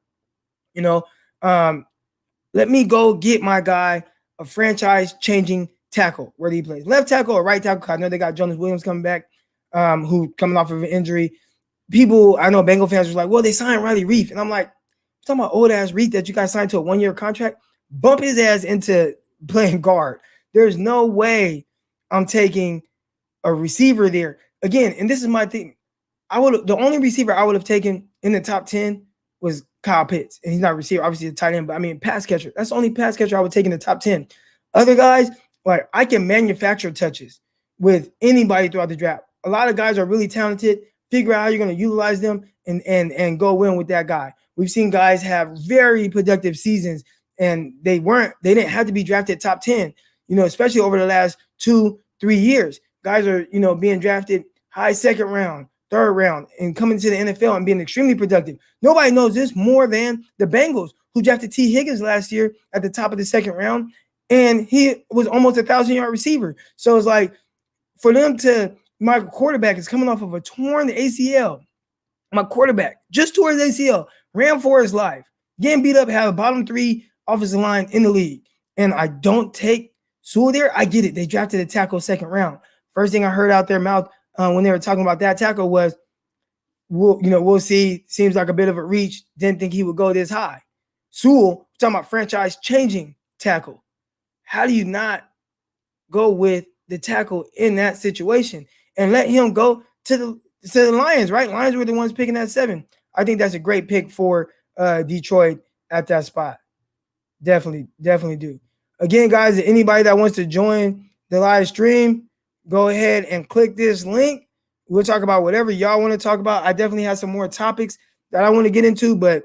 let me go get my guy a franchise-changing tackle, whether he plays left tackle or right tackle. I know they got Jonas Williams coming back, who coming off of an injury. People, I know Bengal fans was like, well, they signed Riley Reef. And I'm like, I'm talking about old-ass Reef that you guys signed to a 1-year contract. Bump his ass into playing guard. There's no way I'm taking a receiver there. Again, and this is my thing. The only receiver I would have taken in the top 10 was Kyle Pitts. And he's not a receiver, obviously a tight end, but I mean pass catcher. That's the only pass catcher I would take in the top 10. Other guys, like I can manufacture touches with anybody throughout the draft. A lot of guys are really talented. Figure out how you're going to utilize them and go win with that guy. We've seen guys have very productive seasons and they didn't have to be drafted top 10, especially over the last 2-3 years. Guys are, being drafted high second round, third round, and coming to the NFL and being extremely productive. Nobody knows this more than the Bengals, who drafted T. Higgins last year at the top of the second round, and he was almost a 1,000-yard receiver. So it's like, for them to, my quarterback is coming off of a torn ACL. My quarterback just tore his ACL, ran for his life, getting beat up, had a bottom 3 offensive line in the league. And I don't take Sewell there. I get it. They drafted a tackle second round. First thing I heard out their mouth when they were talking about that tackle was, we'll see. Seems like a bit of a reach. Didn't think he would go this high. Sewell, talking about franchise-changing tackle. How do you not go with the tackle in that situation and let him go to the Lions, right? Lions were the ones picking at 7. I think that's a great pick for Detroit at that spot. Definitely do. Again, guys, anybody that wants to join the live stream, go ahead and click this link. We'll talk about whatever y'all want to talk about. I definitely have some more topics that I want to get into, but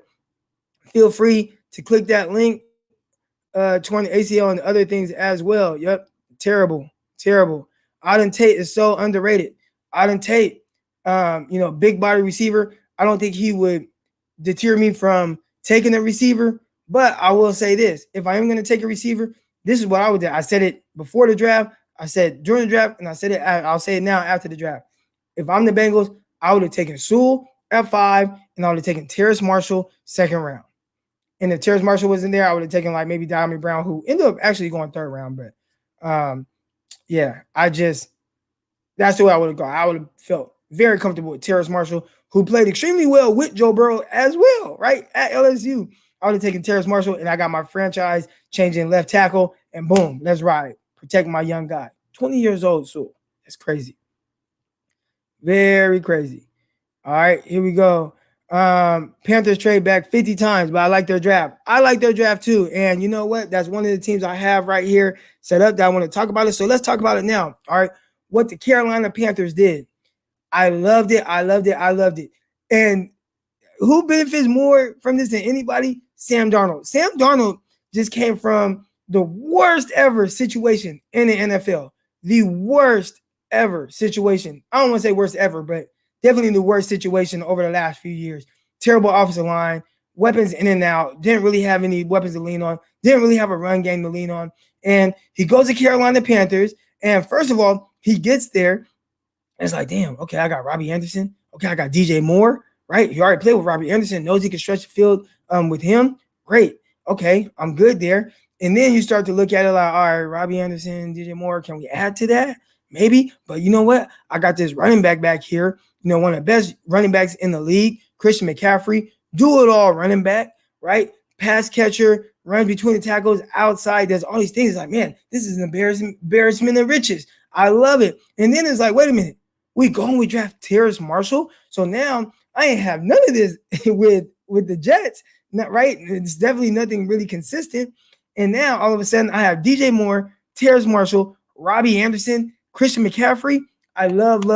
feel free to click that link toward the ACL and other things as well. Yep, terrible. Auden Tate is so underrated. Auden Tate, big body receiver. I don't think he would deter me from taking a receiver, but I will say this. If I am going to take a receiver, this is what I would do. I said it before the draft, I said during the draft, and I'll say it now after the draft. If I'm the Bengals, I would have taken Sewell at 5, and I would have taken Terrace Marshall second round. And if Terrace Marshall wasn't there, I would have taken like maybe Diamond Brown, who ended up actually going third round. But that's the way I would have gone. I would have felt very comfortable with Terrace Marshall, who played extremely well with Joe Burrow as well, right? At LSU. I would have taken Terrace Marshall, and I got my franchise changing left tackle, and boom, let's ride. Protect my young guy. 20 years old, so that's crazy. Very crazy. All right, here we go. Panthers trade back 50 times, but I like their draft. I like their draft too. And you know what? That's one of the teams I have right here set up that I want to talk about it. So let's talk about it now. All right. What the Carolina Panthers did. I loved it. And who benefits more from this than anybody? Sam Darnold. Sam Darnold just came from the worst ever situation in the NFL. The worst ever situation. I don't want to say worst ever, but definitely the worst situation over the last few years. Terrible offensive line, weapons in and out, didn't really have any weapons to lean on, didn't really have a run game to lean on. And he goes to Carolina Panthers, and first of all, he gets there, and it's like, damn, okay, I got Robbie Anderson. Okay, I got DJ Moore, right? He already played with Robbie Anderson, knows he can stretch the field with him. Great. Okay, I'm good there. And then you start to look at it like, all right, Robbie Anderson, DJ Moore, can we add to that? Maybe. But you know what? I got this running back here, one of the best running backs in the league, Christian McCaffrey, do it all running back, right? Pass catcher, runs between the tackles, outside, does all these things. It's like, man, this is an embarrassment of riches. I love it. And then it's like, wait a minute, we draft Terrace Marshall. So now I ain't have none of this with the Jets, not right? It's definitely nothing really consistent. And now all of a sudden I have DJ Moore, Terrace Marshall, Robbie Anderson, Christian McCaffrey. I love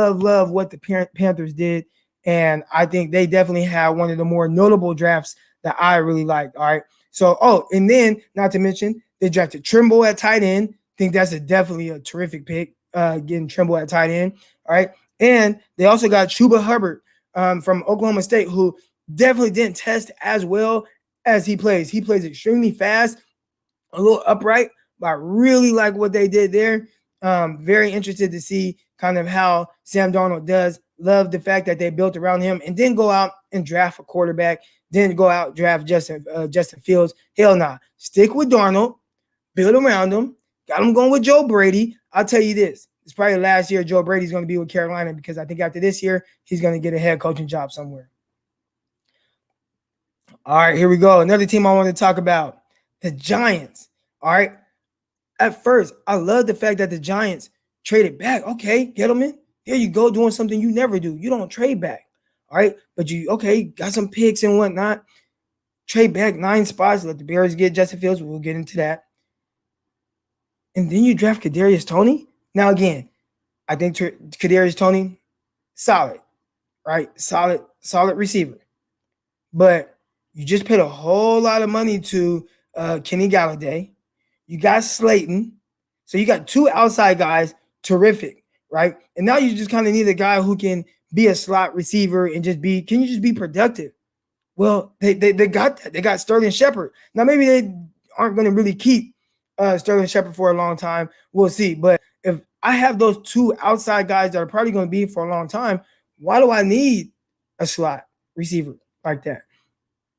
what the Panthers did. And I think they definitely have one of the more notable drafts that I really liked. All right. So, and then not to mention, they drafted Trimble at tight end. Think that's definitely a terrific pick, getting Trimble at tight end. All right. And they also got Chuba Hubbard from Oklahoma State, who definitely didn't test as well as he plays. He plays extremely fast, a little upright, but I really like what they did there. Very interested to see kind of how Sam Darnold does. Love the fact that they built around him and didn't go out and draft a quarterback. Didn't go out and draft Justin Fields. Hell nah. Stick with Darnold. Build around him. Got him going with Joe Brady. I'll tell you this. It's probably the last year Joe Brady's going to be with Carolina, because I think after this year, he's going to get a head coaching job somewhere. All right, here we go. Another team I want to talk about, the Giants. All right. At first, I love the fact that the Giants traded back. Okay, Gettleman, here you go, doing something you never do. You don't trade back. All right. But got some picks and whatnot. Trade back 9 spots. Let the Bears get Justin Fields. We'll get into that. And then you draft Kadarius Toney. Now, again, I think Kadarius Toney, solid, right? Solid receiver. But you just paid a whole lot of money to Kenny Galladay. You got Slayton. So you got 2 outside guys, terrific, right? And now you just kind of need a guy who can be a slot receiver and can you just be productive? Well, they got that. They got Sterling Shepard. Now, maybe they aren't going to really keep Sterling Shepard for a long time. We'll see. But if I have those two outside guys that are probably going to be for a long time, why do I need a slot receiver like that?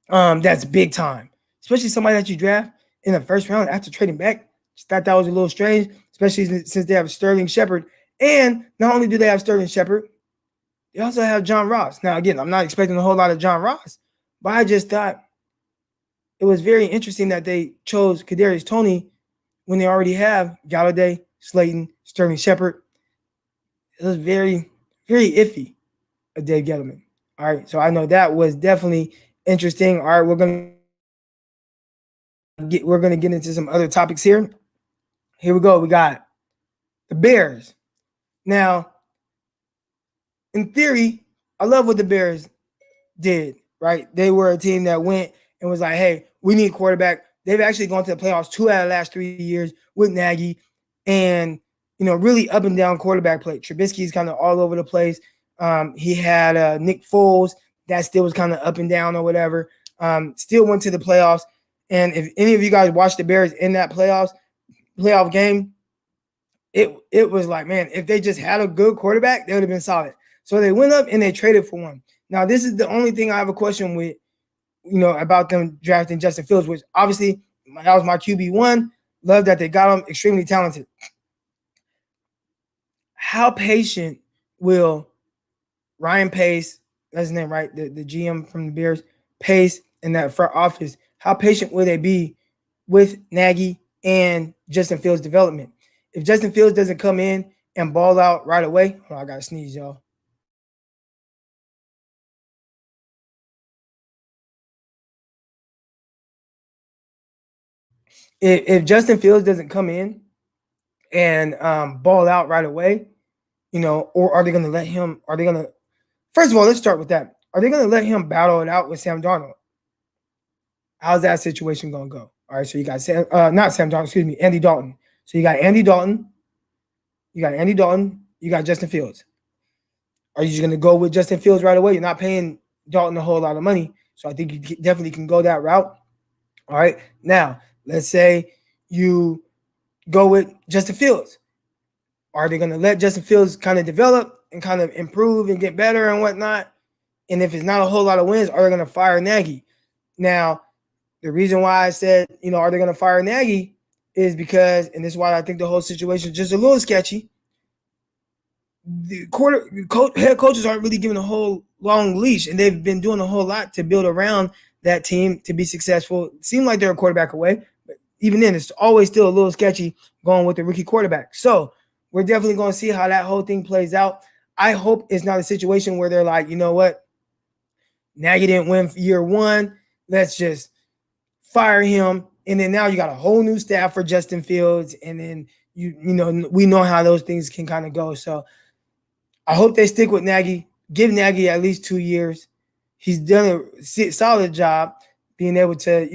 That's big time, especially somebody that you draft in the first round after trading back. Just thought that was a little strange, especially since they have Sterling Shepard. And not only do they have Sterling Shepard, they also have John Ross. Now, again, I'm not expecting a whole lot of John Ross, but I just thought it was very interesting that they chose Kadarius Toney when they already have Galladay, Slayton, Sterling Shepard. It was very, very iffy of Dave Gettleman. All right, so I know that was definitely interesting. All right, we're gonna get into some other topics here. Here we go. We got the Bears. Now, in theory, I love what the Bears did. Right, they were a team that went and was like, "Hey, we need a quarterback." They've actually gone to the playoffs 2 out of the last 3 years with Nagy, and really up and down quarterback play. Trubisky's kind of all over the place. He had Nick Foles that still was kind of up and down or whatever. Still went to the playoffs. And if any of you guys watched the Bears in that playoff game, it was like, man, if they just had a good quarterback, they would have been solid. So they went up and they traded for one. Now, this is the only thing I have a question with, about them drafting Justin Fields, which obviously that was my QB1. Love that they got him. Extremely talented. How patient will Ryan Pace, that's his name, right? The GM from the Bears, Pace in that front office, how patient will they be with Nagy and Justin Fields' development? If Justin Fields doesn't come in and ball out right away, I got to sneeze, y'all. If Justin Fields doesn't come in and ball out right away, or are they going to let him? Are they going to? First of all, let's start with that. Are they going to let him battle it out with Sam Darnold? How's that situation going to go? All right, so you got not Sam Darnold, excuse me, Andy Dalton. So you got Andy Dalton, you got Justin Fields. Are you just going to go with Justin Fields right away? You're not paying Dalton a whole lot of money, so I think you definitely can go that route. All right, now let's say you go with Justin Fields. Are they going to let Justin Fields kind of develop and kind of improve and get better and whatnot? And if it's not a whole lot of wins, are they going to fire Nagy? Now, the reason why I said, are they going to fire Nagy is because, and this is why I think the whole situation is just a little sketchy. The head coaches aren't really given a whole long leash, and they've been doing a whole lot to build around that team to be successful. It seemed like they're a quarterback away, but even then, it's always still a little sketchy going with the rookie quarterback. So we're definitely going to see how that whole thing plays out. I hope it's not a situation where they're like, you know what, Nagy didn't win year one. Let's just fire him. And then now you got a whole new staff for Justin Fields. And then, we know how those things can kind of go. So I hope they stick with Nagy. Give Nagy at least 2 years. He's done a solid job being able to,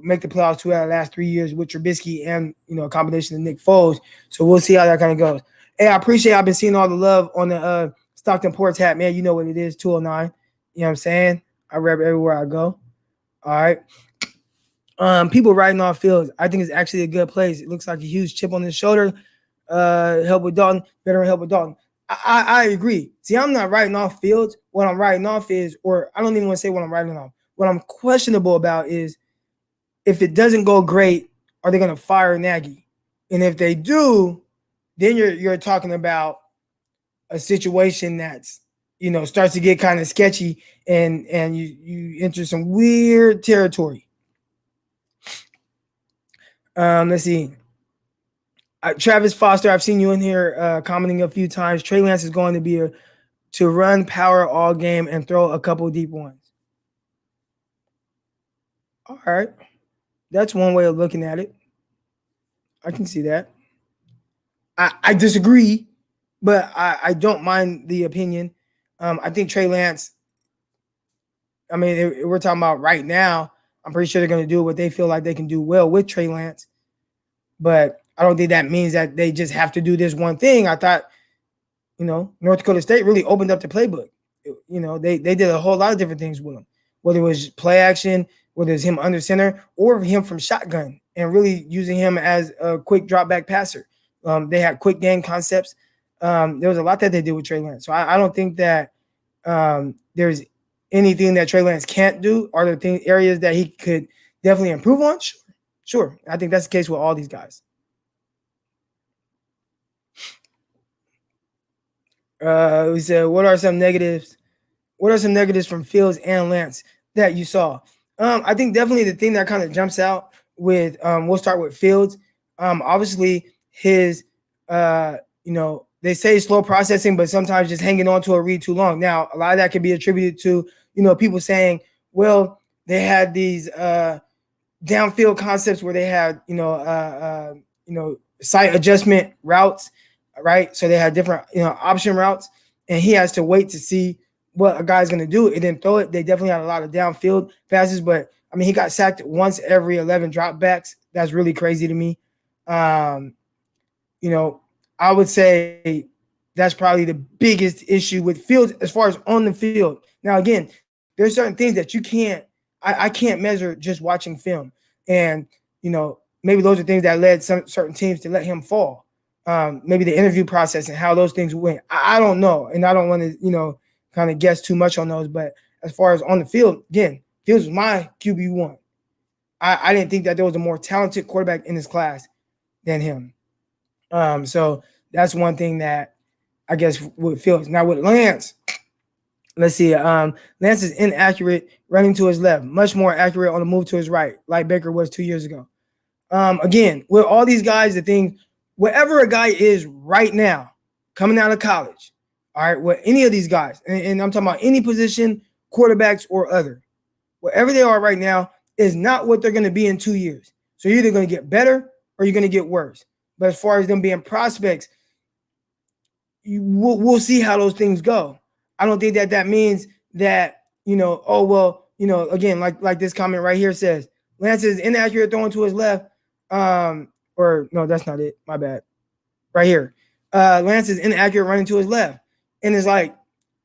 make the playoffs 2 out of the last 3 years with Trubisky and, a combination of Nick Foles. So we'll see how that kind of goes. Hey, I appreciate I've been seeing all the love on the Stockton Ports hat, man. You know what it is, 209. You know what I'm saying? I rep everywhere I go. All right. People writing off Fields, I think it's actually a good place. It looks like a huge chip on his shoulder. Help with Dalton. Better help with Dalton. I agree. See, I'm not writing off Fields. What I'm writing off is, or I don't even want to say what I'm writing off. What I'm questionable about is if it doesn't go great, are they going to fire Nagy? And if they do, then you're talking about a situation that's, starts to get kind of sketchy and you enter some weird territory. Let's see. Travis Foster, I've seen you in here commenting a few times. Trey Lance is going to be to run power all game and throw a couple deep ones. All right. That's one way of looking at it. I can see that. I disagree, but I don't mind the opinion. I think Trey Lance, if we're talking about right now, I'm pretty sure they're going to do what they feel like they can do well with Trey Lance. But I don't think that means that they just have to do this one thing. I thought, North Dakota State really opened up the playbook. they did a whole lot of different things with him, whether it was play action, whether it's him under center, or him from shotgun, and really using him as a quick drop back passer. They had quick game concepts. There was a lot that they did with Trey Lance. So I don't think that there's anything that Trey Lance can't do. Are there areas that he could definitely improve on? Sure. I think that's the case with all these guys. We said, what are some negatives? What are some negatives from Fields and Lance that you saw? I think definitely the thing that kind of jumps out with, we'll start with Fields. Obviously his, they say slow processing, but sometimes just hanging on to a read too long. Now, a lot of that can be attributed to, people saying, well, they had these downfield concepts where they had, sight adjustment routes, right? So they had different, option routes, and he has to wait to see what a guy's going to do and then throw it. They definitely had a lot of downfield passes, but I mean, he got sacked once every 11 dropbacks. That's really crazy to me. I would say that's probably the biggest issue with Fields as far as on the field. Now, again, there's certain things that I can't measure just watching film. And, maybe those are things that led certain teams to let him fall. Maybe the interview process and how those things went. I don't know. And I don't want to, kind of guess too much on those. But as far as on the field, again, Fields was my QB1. I didn't think that there was a more talented quarterback in this class than him. So that's one thing that I guess with Fields. Now with Lance, let's see. Lance is inaccurate running to his left, much more accurate on the move to his right, like Baker was 2 years ago. Again, with all these guys, the thing, wherever a guy is right now, coming out of college, all right, with any of these guys, and I'm talking about any position, quarterbacks or other, wherever they are right now is not what they're going to be in 2 years. So you're either going to get better or you're going to get worse. But as far as them being prospects, we'll see how those things go. I don't think that means that, again, like this comment right here says, Lance is inaccurate throwing to his left. Or no, that's not it. My bad. Right here. Lance is inaccurate running to his left. And it's like,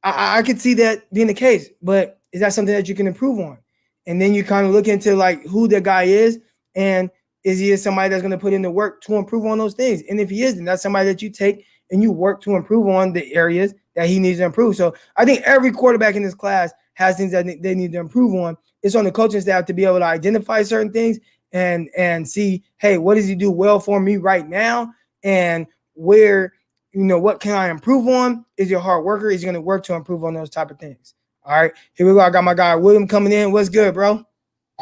I could see that being the case, but is that something that you can improve on? And then you kind of look into like who the guy is, and is he somebody that's going to put in the work to improve on those things? And if he is, then that's somebody that you take and you work to improve on the areas that he needs to improve. So I think every quarterback in this class has things that they need to improve on. It's on the coaching staff to be able to identify certain things and see, hey, what does he do well for me right now? And where, what can I improve on? Is he a hard worker? Is he going to work to improve on those type of things? All right, here we go. I got my guy William coming in. What's good, bro?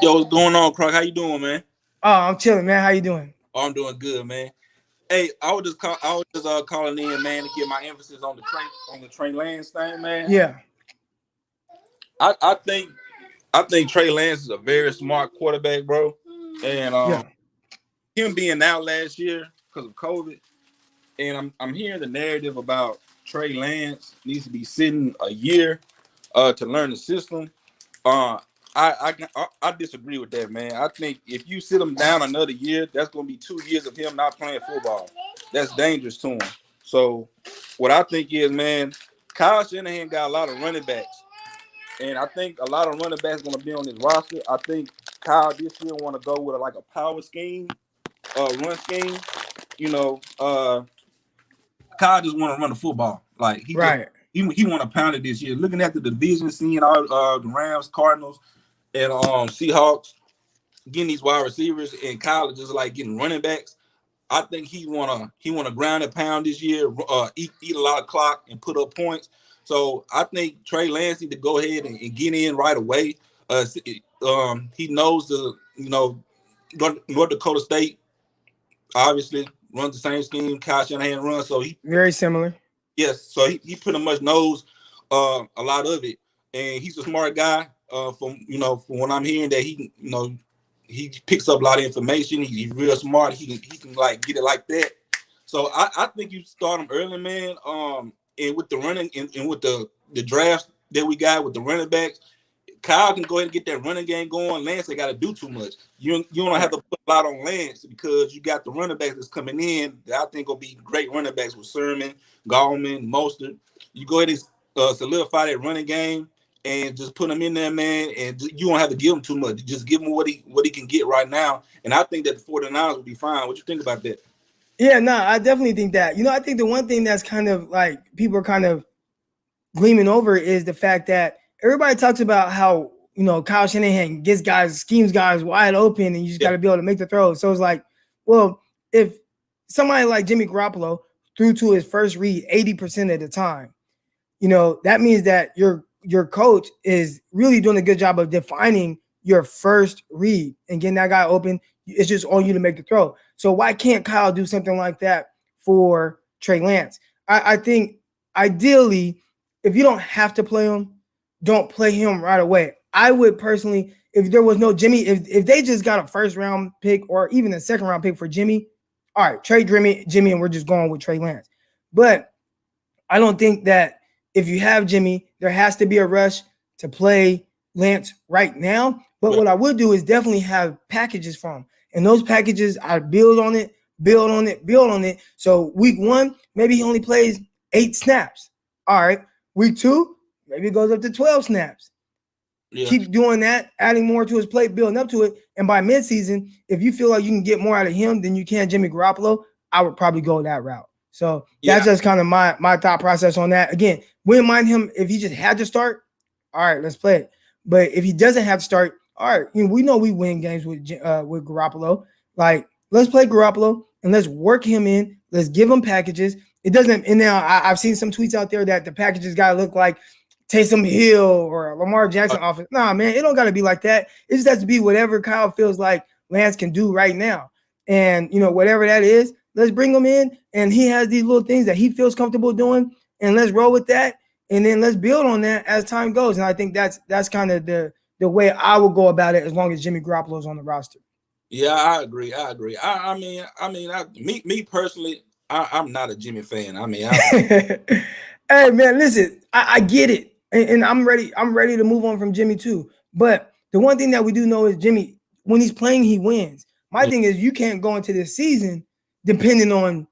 Yo, what's going on, Croc? How you doing, man? Oh, I'm chilling, man. How you doing? Oh, I'm doing good, man. Hey, I was just calling in, man, to get my emphasis on the Trey Lance thing, man. Yeah. I think Trey Lance is a very smart quarterback, bro. And him being out last year because of COVID, and I'm hearing the narrative about Trey Lance needs to be sitting a year to learn the system. I disagree with that, man. I think if you sit him down another year, that's going to be 2 years of him not playing football. That's dangerous to him. So what I think is, man, Kyle Shanahan got a lot of running backs. And I think a lot of running backs going to be on his roster. I think Kyle this year want to go with a power scheme, run scheme. Kyle just want to run the football. Like he want to pound it this year. Looking at the division, seeing all the Rams, Cardinals, and Seahawks getting these wide receivers, and Kyle is just like getting running backs. I think he wanna ground and pound this year, eat a lot of clock and put up points. So I think Trey Lance need to go ahead and get in right away. He knows North Dakota State obviously runs the same scheme Kyle Shanahan runs, so he very similar. Yes, so he pretty much knows a lot of it, and he's a smart guy. From what I'm hearing, that he picks up a lot of information. He's real smart. He can like get it like that. So I think you start him early, man. And with the running and with the drafts that we got with the running backs, Kyle can go ahead and get that running game going. Lance ain't got to do too much. You don't have to put a lot on Lance because you got the running backs that's coming in that I think will be great running backs with Sermon, Gallman, Mostert. You go ahead solidify that running game and just put him in there, man. And you don't have to give him too much. Just give him what he can get right now. And I think that the 49ers will be fine. What you think about that? Yeah, no, I definitely think that. I think the one thing that's kind of like people are kind of gleaming over is the fact that everybody talks about how, Kyle Shanahan schemes guys wide open, and you just got to be able to make the throw. So it's like, well, if somebody like Jimmy Garoppolo threw to his first read 80% of the time, that means that your coach is really doing a good job of defining your first read and getting that guy open. It's just on you to make the throw. So why can't Kyle do something like that for Trey Lance? I think ideally, if you don't have to play him, don't play him right away. I would personally, if there was no Jimmy, if they just got a first round pick or even a second round pick for Jimmy, all right, trade Jimmy, and we're just going with Trey Lance. But I don't think that if you have Jimmy, there has to be a rush to play Lance right now. But what I would do is definitely have packages for him. And those packages, I build on it. So week 1, maybe he only plays 8 snaps. All right. Week 2, maybe it goes up to 12 snaps. Yeah. Keep doing that, adding more to his plate, building up to it. And by midseason, if you feel like you can get more out of him than you can Jimmy Garoppolo, I would probably go that route. So that's just kind of my thought process on that. Again, wouldn't mind him if he just had to start. All right, let's play it. But if he doesn't have to start, all right, we know we win games with Garoppolo. Like, let's play Garoppolo and let's work him in. Let's give him packages. It doesn't. And now I've seen some tweets out there that the packages got to look like Taysom Hill or Lamar Jackson offense. Nah, man, it don't got to be like that. It just has to be whatever Kyle feels like Lance can do right now. And, whatever that is, let's bring him in. And he has these little things that he feels comfortable doing. And let's roll with that. And then let's build on that as time goes. And I think that's kind of the way I would go about it as long as Jimmy Garoppolo is on the roster. Yeah, I agree. Me personally, I'm not a Jimmy fan. Hey, man, listen, I get it. And I'm ready to move on from Jimmy too. But the one thing that we do know is Jimmy, when he's playing, he wins. My thing is you can't go into this season depending on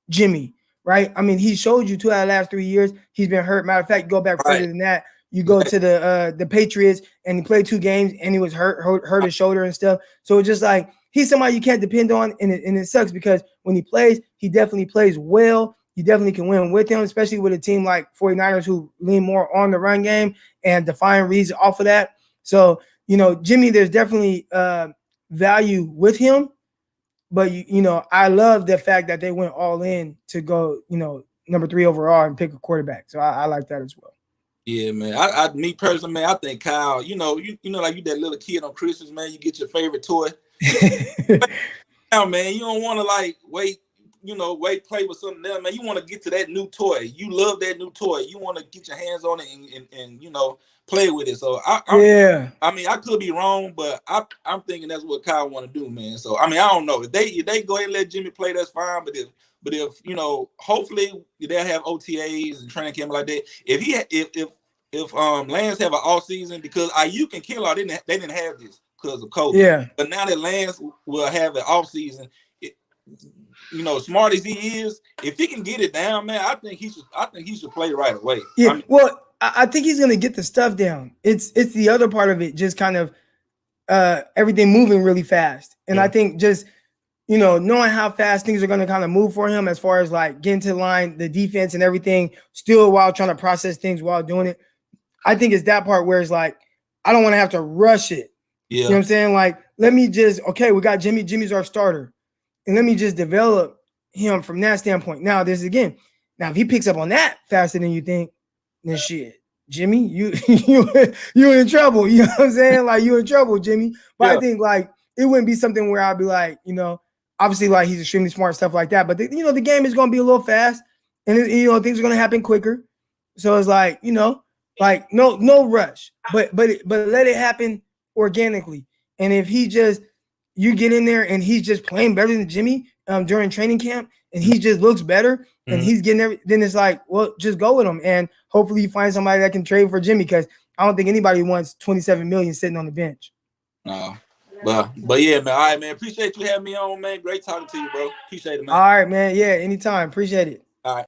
Jimmy, right? I mean, he showed you 2 out of the last 3 years. He's been hurt. Matter of fact, go back further than that. You go to the Patriots and he played 2 games and he was hurt his shoulder and stuff. So it's just like he's somebody you can't depend on, and it sucks because when he plays, he definitely plays well. You definitely can win with him, especially with a team like 49ers who lean more on the run game and define reads off of that. So, Jimmy, there's definitely value with him. But, I love the fact that they went all in to go, number 3 overall and pick a quarterback. So I like that as well. Yeah, man. Me personally, man, I think Kyle, like you that little kid on Christmas, man, you get your favorite toy. Now, man, you don't want to wait, play with something else, man. You want to get to that new toy. You love that new toy. You want to get your hands on it and play with it. So I could be wrong, but I'm thinking that's what Kyle want to do, man. So I don't know if they go ahead and let Jimmy play, that's fine. But if hopefully they'll have OTAs and training camp like that. If Lance have an off season, because Ayuk and Kinlaw they didn't have this because of COVID. Yeah. But now that Lance will have an off season, smart as he is, if he can get it down, man, I think he should play right away. Yeah. I think he's gonna get the stuff down. It's the other part of it, just kind of everything moving really fast. And I think just knowing how fast things are going to kind of move for him as far as like getting to the line, the defense and everything, still while trying to process things while doing it. I think it's that part where it's like, I don't want to have to rush it. Yeah. You know what I'm saying? Like, let me just, we got Jimmy. Jimmy's our starter. And let me just develop him from that standpoint. Now, if he picks up on that faster than you think, then shit, Jimmy, you in trouble. You know what I'm saying? Like, you in trouble, Jimmy. But I think like, it wouldn't be something where I'd be like, obviously, like he's extremely smart, stuff like that. But the game is going to be a little fast, and things are going to happen quicker. So it's like, like no rush, but let it happen organically. And if you get in there and he's just playing better than Jimmy during training camp, and he just looks better, and he's getting then it's like, well, just go with him, and hopefully you find somebody that can trade for Jimmy, because I don't think anybody wants $27 million sitting on the bench. No. But yeah, man. All right, man. Appreciate you having me on, man. Great talking to you, bro. Appreciate it, man. All right, man. Yeah, anytime. Appreciate it. All right.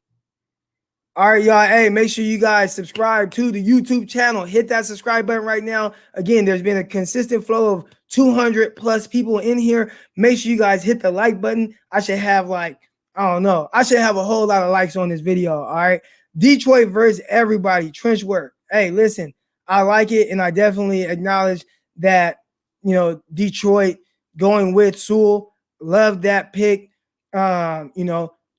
All right, y'all. Hey, make sure you guys subscribe to the YouTube channel. Hit that subscribe button right now. Again, there's been a consistent flow of 200 plus people in here. Make sure you guys hit the like button. I should have I don't know. I should have a whole lot of likes on this video. All right. Detroit versus everybody. Trench work. Hey, listen, I like it. And I definitely acknowledge that, Detroit going with Sewell. Love that pick.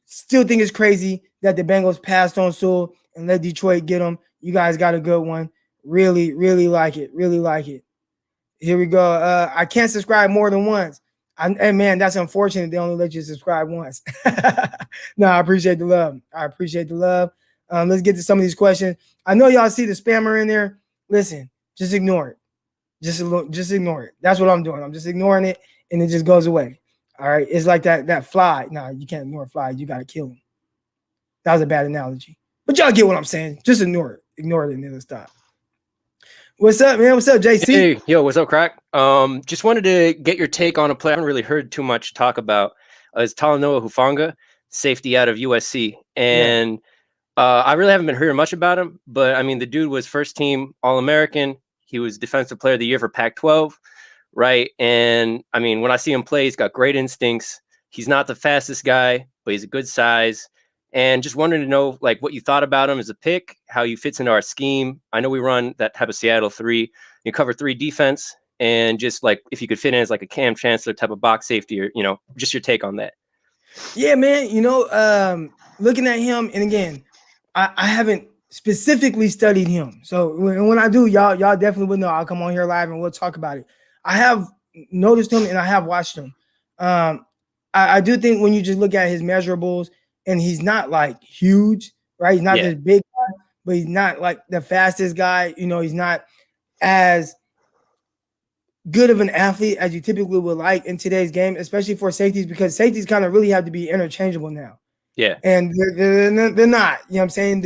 Still think it's crazy that the Bengals passed on Sewell and let Detroit get him. You guys got a good one. Really, really like it. Really like it. Here we go. I can't subscribe more than once. And man, that's unfortunate. They only let you subscribe once. No, I appreciate the love. Let's get to some of these questions. I know y'all see the spammer in there. Listen, just ignore it. Just ignore it. That's what I'm doing. I'm just ignoring it, and it just goes away. All right. It's like that fly. No, you can't ignore a fly. You got to kill him. That was a bad analogy. But y'all get what I'm saying. Just ignore it. Ignore it and it'll stop. What's up, man? What's up, JC? Hey, yo, what's up, Crack? Just wanted to get your take on a player I haven't really heard too much talk about. Is Talanoa Hufanga, safety out of USC. And I really haven't been hearing much about him. But, I mean, the dude was first team All-American. He was Defensive Player of the Year for Pac-12. Right. And I mean, when I see him play, he's got great instincts. He's not the fastest guy, but he's a good size. And just wanted to know, what you thought about him as a pick, how he fits into our scheme. I know we run that type of Seattle 3. You cover 3 defense, and just if you could fit in as a Cam Chancellor type of box safety, or just your take on that. Yeah, man. Looking at him, and again, I haven't specifically studied him. So when I do, y'all definitely would know. I'll come on here live and we'll talk about it. I have noticed him and I have watched him. I do think when you just look at his measurables, and he's not huge, right? He's not this big guy, but he's not the fastest guy. He's not as good of an athlete as you typically would like in today's game, especially for safeties, because safeties kind of really have to be interchangeable now. Yeah. And they're not, you know what I'm saying?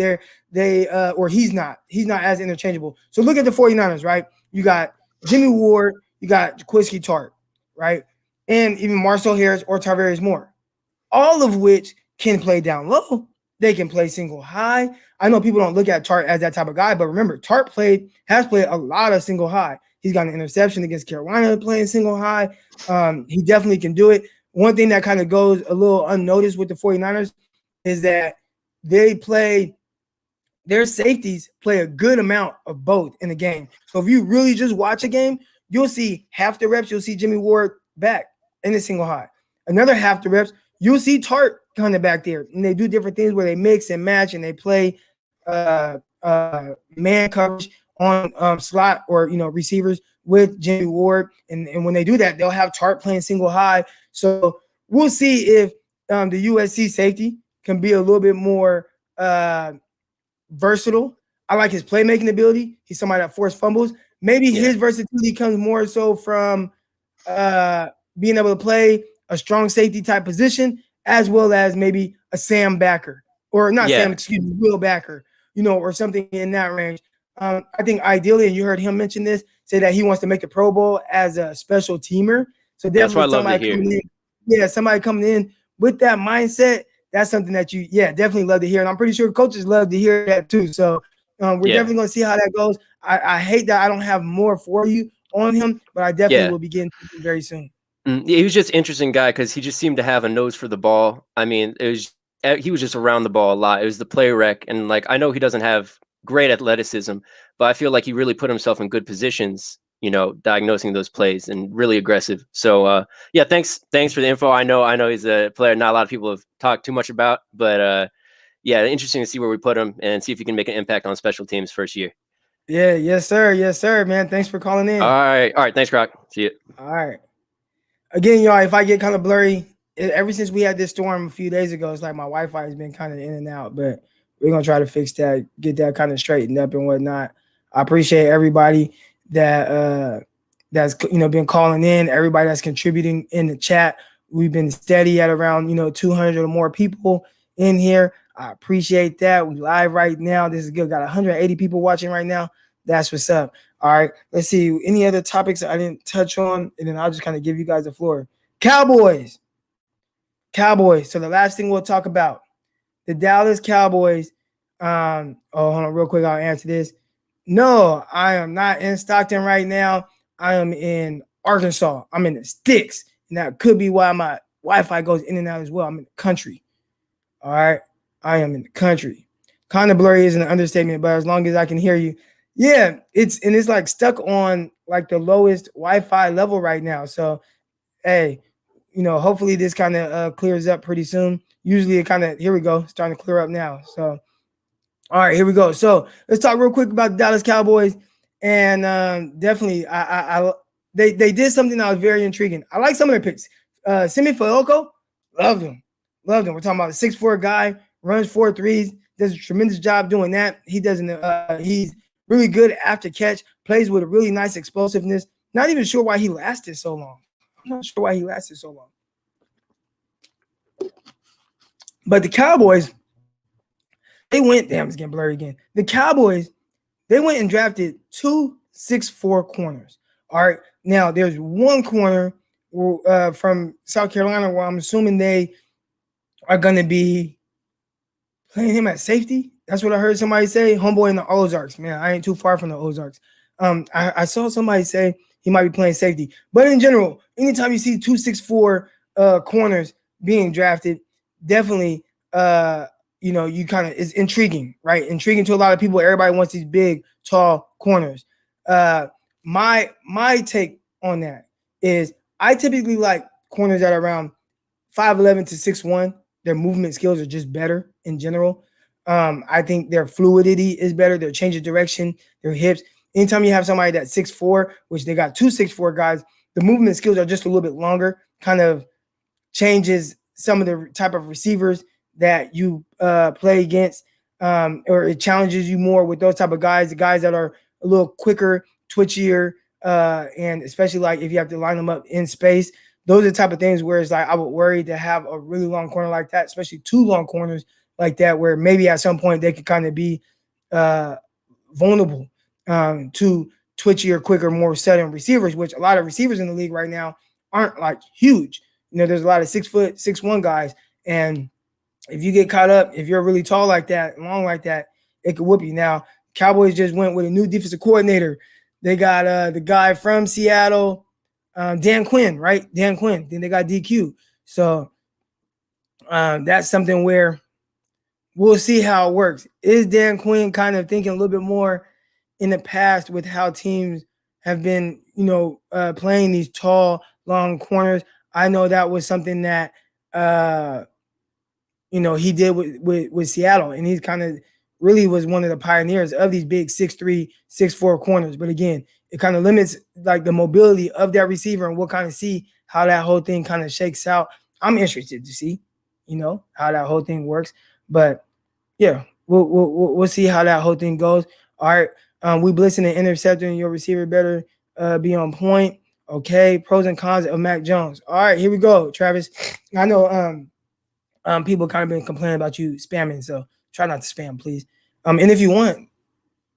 Or he's not as interchangeable. So look at the 49ers, right? You got Jimmy Ward, you got Jaquiski Tart, right? And even Marcel Harris or Tarvarius Moore, all of which can play down low. They can play single high. I know people don't look at Tart as that type of guy, but remember, Tart has played a lot of single high. He's got an interception against Carolina playing single high. He definitely can do it. One thing that kind of goes a little unnoticed with the 49ers is that their safeties play a good amount of both in the game. So if you really just watch a game, you'll see half the reps, you'll see Jimmy Ward back in the single high. Another half the reps, you'll see Tart kind of back there. And they do different things where they mix and match and they play man coverage on slot or receivers with Jimmy Ward. And when they do that, they'll have Tart playing single high. So we'll see if the USC safety can be a little bit more versatile. I like his playmaking ability. He's somebody that forced fumbles. Maybe his versatility comes more so from being able to play a strong safety type position, as well as maybe a Sam Backer, or not Sam, excuse me, Will Backer, or something in that range. I think ideally, and you heard him mention this, say that he wants to make the Pro Bowl as a special teamer. So definitely somebody coming in with that mindset, that's something that you definitely love to hear. And I'm pretty sure coaches love to hear that too. So we're definitely going to see how that goes. I hate that I don't have more for you on him, but I definitely will be getting to him very soon. He was just an interesting guy because he just seemed to have a nose for the ball. I mean, he was just around the ball a lot. It was the play rec. And I know he doesn't have great athleticism, but I feel like he really put himself in good positions, diagnosing those plays, and really aggressive. So thanks for the info. I know he's a player not a lot of people have talked too much about, but interesting to see where we put him and see if he can make an impact on special teams first year. Yeah, yes, sir, man. Thanks for calling in. All right. Thanks, Croc. See you. All right. Again, y'all, if I get kind of blurry, ever since we had this storm a few days ago, it's like my Wi-Fi has been kind of in and out, but we're going to try to fix that, get that kind of straightened up and whatnot. I appreciate everybody that's been calling in, everybody that's contributing in the chat. We've been steady at around 200 or more people in here. I appreciate that. We live right now. This is good. Got 180 people watching right now. That's what's up. All right, let's see. Any other topics I didn't touch on, and then I'll just kind of give you guys the floor. Cowboys. So the last thing we'll talk about, the Dallas Cowboys Hold on real quick. I'll answer this. No, I am not in Stockton right now. I am in Arkansas. I'm in the sticks. And that could be why my Wi-Fi goes in and out as well. I'm in the country. All right. I am in the country. Kind of blurry is an understatement, but as long as I can hear you. Yeah, it's like stuck on like the lowest Wi-Fi level right now. So, hey, hopefully this kind of clears up pretty soon. Usually it kind of, here we go, starting to clear up now. So, all right, here we go. So let's talk real quick about the Dallas Cowboys. And definitely, they did something that was very intriguing. I like some of their picks. Simi Fehoko, loved him. We're talking about a 6'4" guy, runs 4 threes, does a tremendous job doing that. He's really good after catch, plays with a really nice explosiveness. Not even sure why he lasted so long. I'm not sure why he lasted so long. But the Cowboys, they went, damn, it's getting blurry again. The Cowboys, they went and drafted 2 6'4" corners. All right. Now, there's one corner from South Carolina where I'm assuming they are going to be playing him at safety. That's what I heard somebody say. Homeboy in the Ozarks. Man, I ain't too far from the Ozarks. I saw somebody say he might be playing safety. But in general, anytime you see 2 6'4" corners being drafted, definitely you kind of is intriguing, right? Intriguing to a lot of people. Everybody wants these big, tall corners. My take on that is I typically like corners that are around 5'11" to 6'1". Their movement skills are just better in general. I think their fluidity is better. Their change of direction, their hips. Anytime you have somebody that's 6'4", which they got 2 6'4" guys, the movement skills are just a little bit longer, kind of changes some of the type of receivers that you play against, or it challenges you more with those type of guys, the guys that are a little quicker, twitchier, and especially like if you have to line them up in space. Those are the type of things where it's like I would worry to have a really long corner like that, especially 2 long corners like that, where maybe at some point they could kind of be vulnerable to twitchier, quicker, more sudden receivers, which a lot of receivers in the league right now aren't like huge. There's a lot of 6 foot, 6'1" guys. And if you get caught up, if you're really tall like that, long like that, it could whoop you. Now, Cowboys just went with a new defensive coordinator. They got the guy from Seattle, Dan Quinn, right? Dan Quinn. Then they got DQ. So that's something where we'll see how it works. Is Dan Quinn kind of thinking a little bit more in the past with how teams have been, playing these tall, long corners? I know that was something that, he did with Seattle, and he's kind of really was one of the pioneers of these big 6'3", 6'4" corners. But again, it kind of limits like the mobility of that receiver, and we'll kind of see how that whole thing kind of shakes out. I'm interested to see, how that whole thing works. But yeah, we'll see how that whole thing goes. All right, we blitzing and intercepting your receiver better be on point. Okay, pros and cons of Mac Jones. All right, here we go, Travis. I know people kind of been complaining about you spamming, so try not to spam, please. And if you want,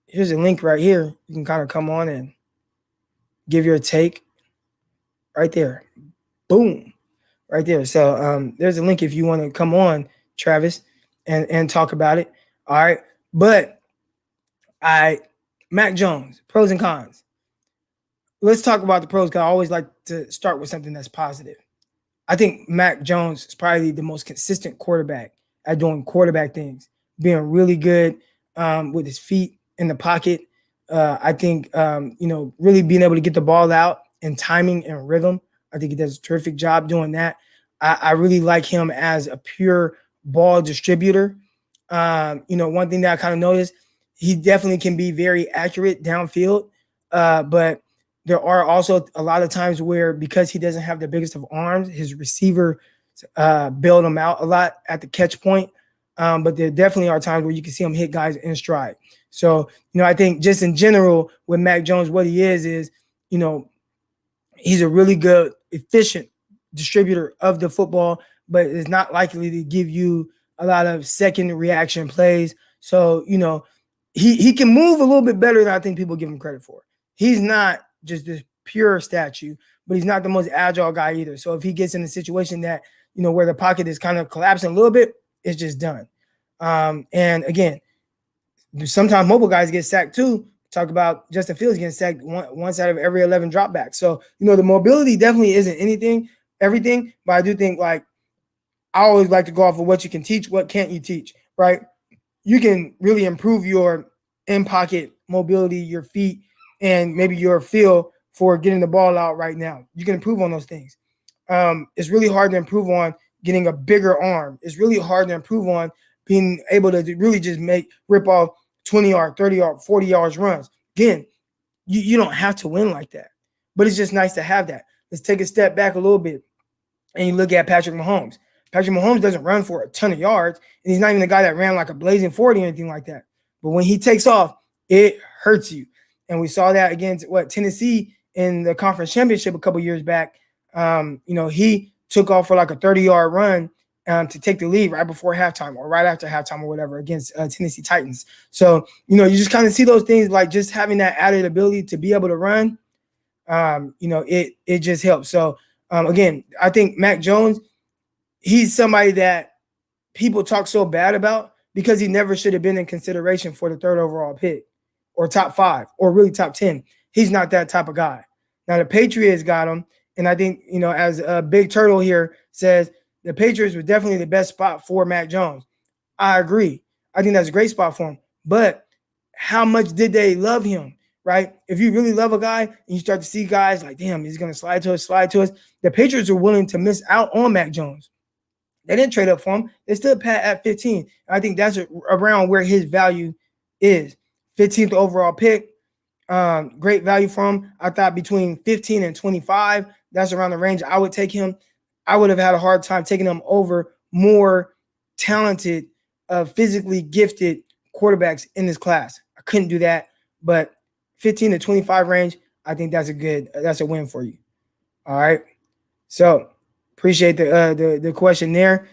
here's a link right here. You can kind of come on and give your take right there. Boom, right there. So there's a link if you want to come on, Travis, and talk about it. All right, but Mac Jones, pros and cons. Let's talk about the pros, because I always like to start with something that's positive. I think Mac Jones is probably the most consistent quarterback at doing quarterback things, being really good with his feet in the pocket. I think, really being able to get the ball out and timing and rhythm. I think he does a terrific job doing that. I really like him as a pure ball distributor. One thing that I kind of noticed, he definitely can be very accurate downfield, but there are also a lot of times where, because he doesn't have the biggest of arms, his receiver bailed him out a lot at the catch point. But there definitely are times where you can see him hit guys in stride. So, I think just in general with Mac Jones, what he is, he's a really good, efficient distributor of the football, but is not likely to give you a lot of second reaction plays. So, he can move a little bit better than I think people give him credit for. He's not just this pure statue, but he's not the most agile guy either. So if he gets in a situation that, where the pocket is kind of collapsing a little bit, it's just done. And again, Sometimes mobile guys get sacked too. Talk about Justin Fields getting sacked once out of every 11 dropbacks. So, the mobility definitely isn't everything, but I do think, like, I always like to go off of what you can teach, what can't you teach, right? You can really improve your in-pocket mobility, your feet, and maybe your feel for getting the ball out right now. You can improve on those things. It's really hard to improve on getting a bigger arm. It's really hard to improve on being able to really just rip off 20-yard, 30-yard, 40-yard runs. Again, you don't have to win like that, but it's just nice to have that. Let's take a step back a little bit, and you look at Patrick Mahomes. Patrick Mahomes doesn't run for a ton of yards, and he's not even the guy that ran like a blazing 40 or anything like that. But when he takes off, it hurts you. And we saw that against Tennessee in the conference championship a couple years back. He took off for like a 30-yard run to take the lead right before halftime or right after halftime or whatever against Tennessee Titans. So, you just kind of see those things, like just having that added ability to be able to run, it just helps. So, again, I think Mac Jones, he's somebody that people talk so bad about because he never should have been in consideration for the 3rd overall pick or top 5 or really top 10. He's not that type of guy. Now, the Patriots got him. And I think, as a Big Turtle here says, the Patriots were definitely the best spot for Mac Jones. I agree. I think that's a great spot for him. But how much did they love him, right? If you really love a guy and you start to see guys like, damn, he's going to slide to us. The Patriots are willing to miss out on Mac Jones. They didn't trade up for him. They still pat at 15. I think that's around where his value is. 15th overall pick. Great value for him. I thought between 15 and 25, that's around the range I would take him. I would have had a hard time taking him over more talented, physically gifted quarterbacks in this class. I couldn't do that, but 15 to 25 range, I think that's a win for you. All right. So appreciate the question there.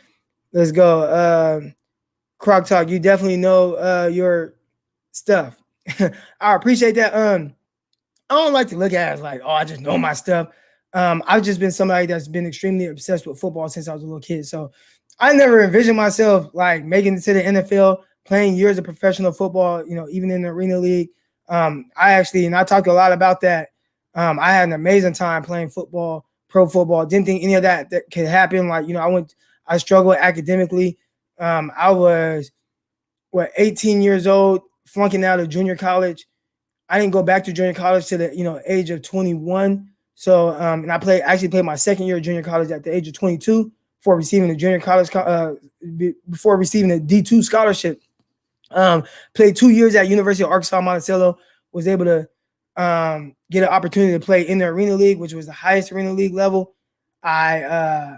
Let's go. Croc Talk, you definitely know your stuff. I appreciate that. I don't like to look at it as like, oh, I just know my stuff. I've just been somebody that's been extremely obsessed with football since I was a little kid. So I never envisioned myself like making it to the NFL, playing years of professional football, even in the Arena League. I talked a lot about that. I had an amazing time playing football, pro football. Didn't think any of that could happen. Like, I struggled academically. I was 18 years old, flunking out of junior college. I didn't go back to junior college to the age of 21. So and I actually played my second year of junior college at the age of 22 before receiving the junior college before receiving a D2 scholarship. Played 2 years at University of Arkansas Monticello. Was able to get an opportunity to play in the Arena League, which was the highest Arena League level. I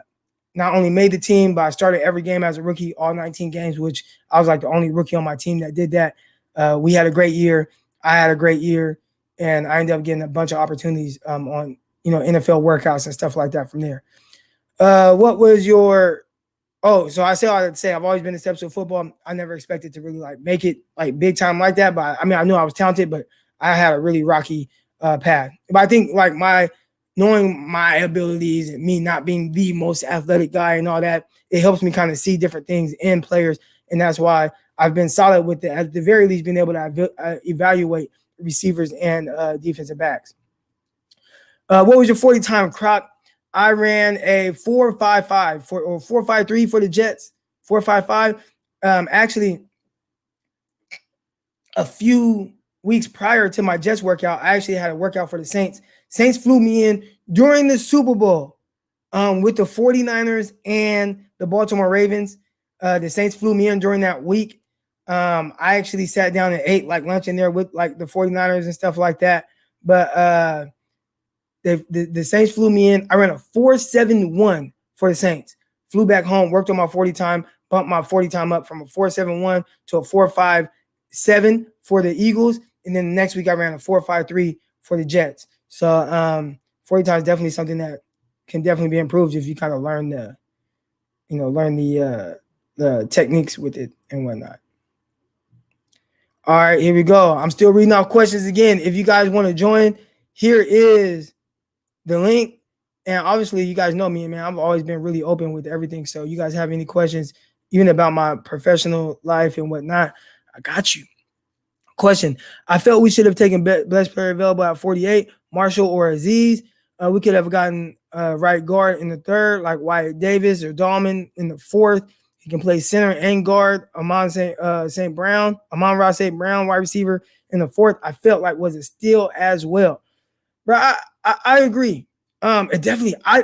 not only made the team, but I started every game as a rookie, all 19 games, which I was like the only rookie on my team that did that. We had a great year. I had a great year, and I ended up getting a bunch of opportunities on NFL workouts and stuff like that from there. What was your so I say all that to say I've always been obsessed with football. I never expected to really like make it like big time like that, but I knew I was talented, but I had a really rocky path. But I think like knowing my abilities and me not being the most athletic guy and all that, it helps me kind of see different things in players, and that's why I've been solid with it, at the very least being able to evaluate receivers and defensive backs. What was your 40 time, Croc? I ran a 4.55 or 4.53 for the Jets. 4.55. Actually, a few weeks prior to my Jets workout, I actually had a workout for the Saints. Saints flew me in during the Super Bowl with the 49ers and the Baltimore Ravens. The Saints flew me in during that week. I actually sat down and ate like lunch in there with like the 49ers and stuff like that. But the Saints flew me in. I ran a 4.71 for the Saints. Flew back home, worked on my 40 time, bumped my 40 time up from a 4.71 to a 4.57 for the Eagles. And then the next week I ran a 4.53 for the Jets. So 40 times definitely something that can definitely be improved if you kind of learn the techniques with it and whatnot. All right, here we go. I'm still reading off questions again. If you guys want to join, here is the link. And obviously, you guys know me, man. I've always been really open with everything. So you guys have any questions, even about my professional life and whatnot, I got you. Question. I felt we should have taken best player available at 48, Marshall or Aziz. We could have gotten right guard in the third, like Wyatt Davis or Dahlman in the fourth. He can play center and guard. Amon St. Brown, Amon-Ra St. Brown, wide receiver in the fourth. I felt like was a steal as well. Bro, I agree. And definitely, I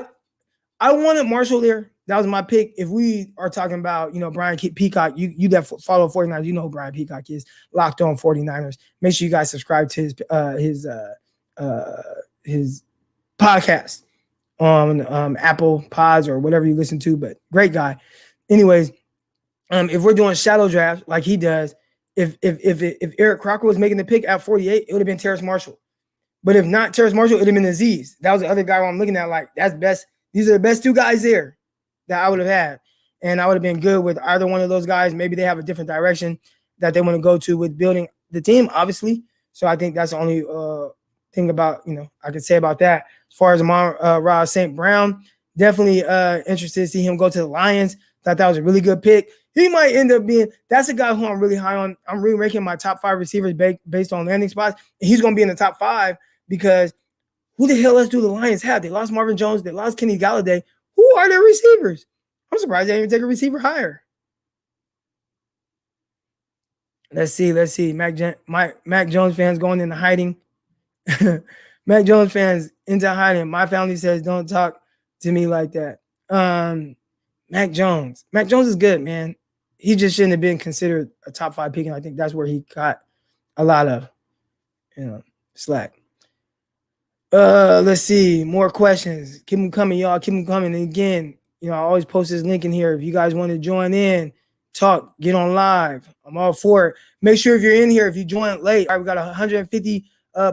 wanted Marshall there. That was my pick. If we are talking about, Brian Peacock, you that follow 49ers, you know who Brian Peacock is. Locked on 49ers. Make sure you guys subscribe to his podcast on Apple Pods or whatever you listen to. But great guy. Anyways, if we're doing shadow drafts like he does, if Eric Crocker was making the pick at 48, it would have been Terrace Marshall. But if not Terrace Marshall, it would have been Aziz. That was the other guy I'm looking at. Like, that's best. These are the best two guys there that I would have had. And I would have been good with either one of those guys. Maybe they have a different direction that they want to go to with building the team, obviously. So I think that's the only thing about, I could say about that. As far as Amon-Ra St. Brown, definitely interested to see him go to the Lions. Thought that was a really good pick. He might end up being – that's a guy who I'm really high on. I'm re-ranking my top 5 receivers based on landing spots. And he's going to be in the top 5 because who the hell else do the Lions have? They lost Marvin Jones. They lost Kenny Galladay. Who are their receivers? I'm surprised they didn't even take a receiver higher. Let's see. Mac Jones fans going into hiding. Mac Jones fans into hiding. My family says don't talk to me like that. Mac Jones is good, man. He just shouldn't have been considered a top 5 pick, and I think that's where he got a lot of, slack. Let's see. More questions. Keep them coming, y'all. Keep them coming. And again, I always post this link in here. If you guys want to join in, talk, get on live. I'm all for it. Make sure if you're in here, if you join late, all right, we got 150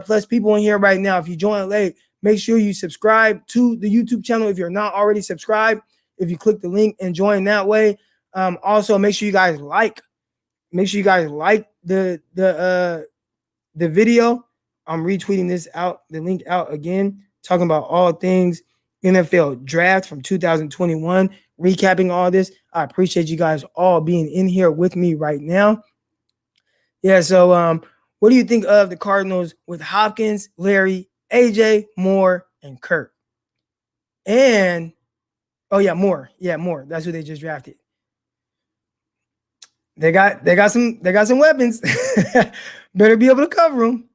plus people in here right now. If you join late, make sure you subscribe to the YouTube channel if you're not already subscribed. If you click the link and join that way. Also, make sure you guys like. Make sure you guys like the video. I'm retweeting the link out again, talking about all things NFL draft from 2021, recapping all this. I appreciate you guys all being in here with me right now. Yeah, so what do you think of the Cardinals with Hopkins, Larry, AJ, Moore, and Kirk? And Moore. Yeah, Moore. That's who they just drafted. They got some weapons. Better be able to cover them.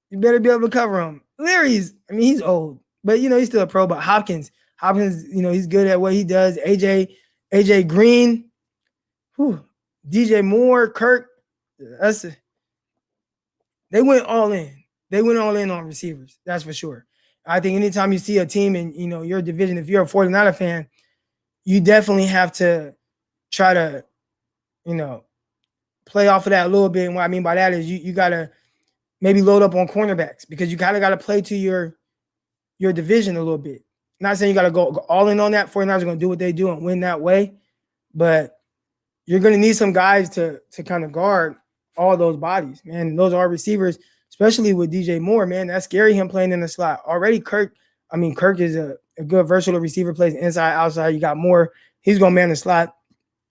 You better be able to cover him. Larry's, he's old, but he's still a pro. But Hopkins, he's good at what he does. AJ Green, DJ Moore, Kirk. They went all in. They went all in on receivers. That's for sure. I think anytime you see a team in your division, if you're a 49er fan, you definitely have to try to play off of that a little bit. And what I mean by that is you gotta maybe load up on cornerbacks because you kind of got to play to your division a little bit. Not saying you got to go all in on that. 49ers are going to do what they do and win that way. But you're going to need some guys to kind of guard all those bodies, man. And those are receivers, especially with DJ Moore, man. That's scary, him playing in the slot. Already Kirk is a good versatile receiver, plays inside, outside. You got Moore. He's going to man the slot.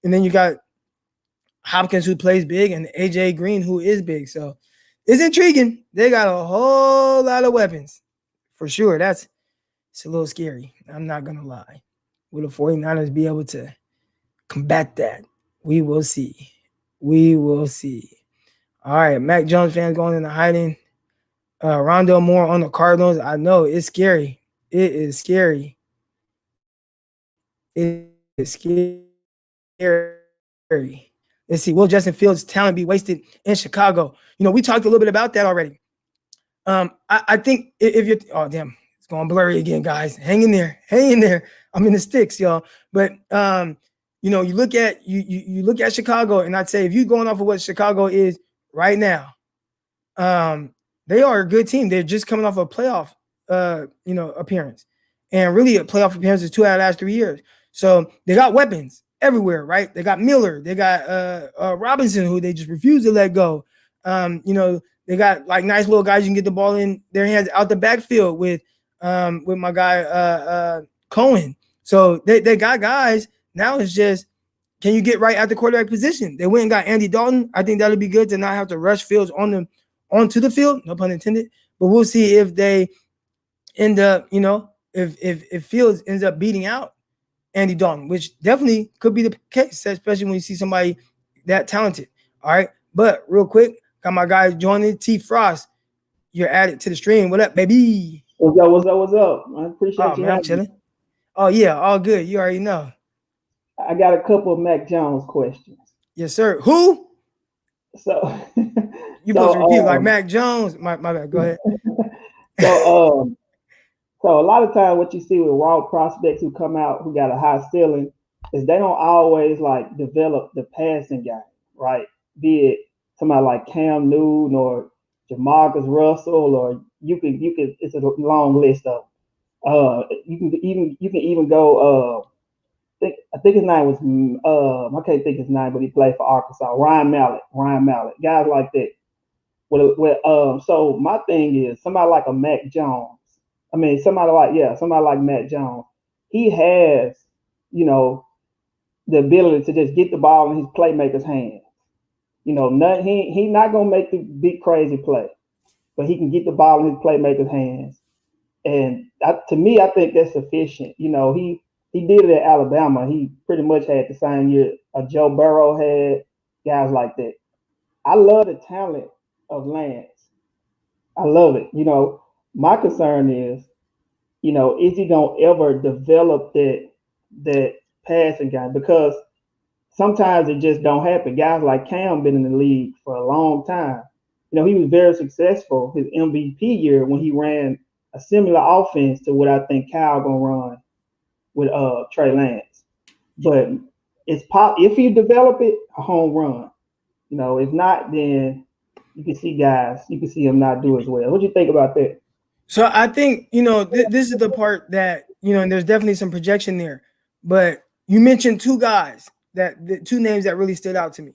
And then you got Hopkins, who plays big, and AJ Green, who is big. So it's intriguing. They got a whole lot of weapons for sure. It's a little scary. I'm not going to lie. Will the 49ers be able to combat that? We will see. We will see. All right. Mac Jones fans going into hiding. Rondale Moore on the Cardinals. I know it's scary. It is scary. It is scary. Let's see. Will Justin Fields' talent be wasted in Chicago? We talked a little bit about that already. I think if you're – oh, damn. It's going blurry again, guys. Hang in there. I'm in the sticks, y'all. But, you look at you look at Chicago, and I'd say if you're going off of what Chicago is right now, they are a good team. They're just coming off a playoff, appearance. And really a playoff appearance is 2 out of the last 3 years. So they got weapons everywhere, right? They got Miller. They got Robinson, who they just refuse to let go. They got like nice little guys you can get the ball in their hands out the backfield with my guy Cohen. So they got guys. Now it's just can you get right at the quarterback position? They went and got Andy Dalton. I think that'll be good to not have to rush Fields onto the field, no pun intended. But we'll see if they end up, if Fields ends up beating out Andy Dalton, which definitely could be the case, especially when you see somebody that talented. All right. But real quick, got my guys joining. T Frost, you're added to the stream. What up, baby? What's up? I appreciate you. Man, I'm chilling. Oh, yeah, all good. You already know. I got a couple of Mac Jones questions. Yes, sir. Who? So you supposed to repeat like Mac Jones. My bad. Go ahead. So a lot of times what you see with raw prospects who come out who got a high ceiling is they don't always like develop the passing game, right? Be it somebody like Cam Newton or Jamarcus Russell, or you can it's a long list of you can even go I think his name was I can't think his name, but he played for Arkansas. Ryan Mallett, guys like that. So my thing is somebody like a Mac Jones. I mean, somebody like Mac Jones. He has, the ability to just get the ball in his playmaker's hands. He not gonna make the big crazy play, but he can get the ball in his playmaker's hands. And to me, I think that's sufficient. He did it at Alabama. He pretty much had the same year Joe Burrow had, guys like that. I love the talent of Lance. I love it. My concern is, is he gonna ever develop that passing game? Because sometimes it just don't happen. Guys like Cam been in the league for a long time. He was very successful his MVP year when he ran a similar offense to what I think Kyle gonna run with Trey Lance. But if you develop it, a home run. If not, then you can see him not do as well. What do you think about that? So I think, this is the part that, and there's definitely some projection there. But you mentioned two names that really stood out to me.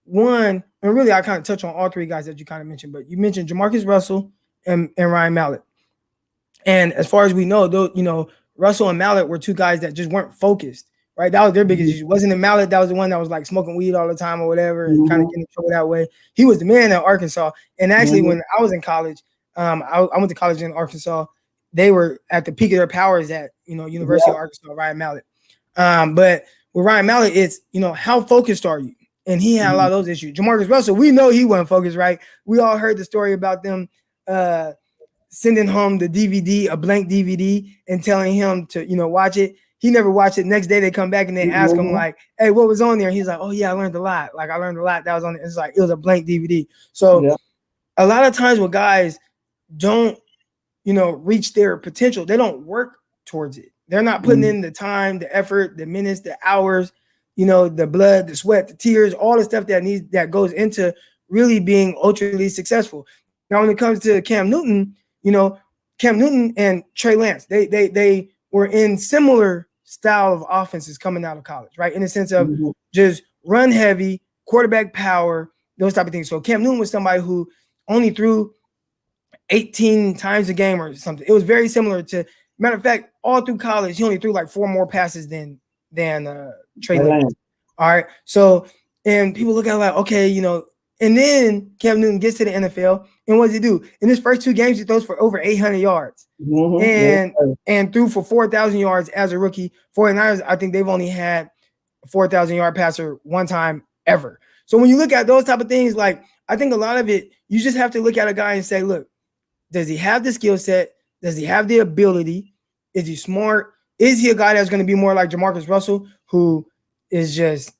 One, and really I kind of touch on all three guys that you kind of mentioned, but you mentioned Jamarcus Russell and Ryan Mallett. And as far as we know, though, Russell and Mallett were two guys that just weren't focused, right? That was their biggest issue. Wasn't it Mallett that was the one that was like smoking weed all the time or whatever and kind of getting in trouble that way? He was the man at Arkansas. And actually, when I was in college, I went to college in Arkansas. They were at the peak of their powers at, University of Arkansas, Ryan Mallett. But with Ryan Mallett, it's, how focused are you? And he had a lot of those issues. Jamarcus Russell, we know he wasn't focused, right? We all heard the story about them sending home the DVD, a blank DVD, and telling him to, watch it. He never watched it. Next day they come back and they ask him like, hey, what was on there? And he's like, oh yeah, I learned a lot. Like I learned a lot that was on it. It's like, it was a blank DVD. So a lot of times when guys don't, reach their potential, they don't work towards it. They're not putting in the time, the effort, the minutes, the hours, the blood, the sweat, the tears, all the stuff that goes into really being ultra successful. Now, when it comes to Cam Newton, Cam Newton and Trey Lance, they were in similar style of offenses coming out of college, right? In the sense of just run heavy, quarterback power, those type of things. So Cam Newton was somebody who only threw 18 times a game or something. It was very similar to, matter of fact, all through college, he only threw like 4 more passes than Trey Lance. All right. So, and people look at it like, okay, and then Cam Newton gets to the NFL, and what does he do? In his first 2 games, he throws for over 800 yards and threw for 4,000 yards as a rookie. 49ers, I think they've only had a 4,000-yard passer one time ever. So when you look at those type of things, like I think a lot of it, you just have to look at a guy and say, look, does he have the skill set? Does he have the ability? Is he smart? Is he a guy that's going to be more like Jamarcus Russell, who is just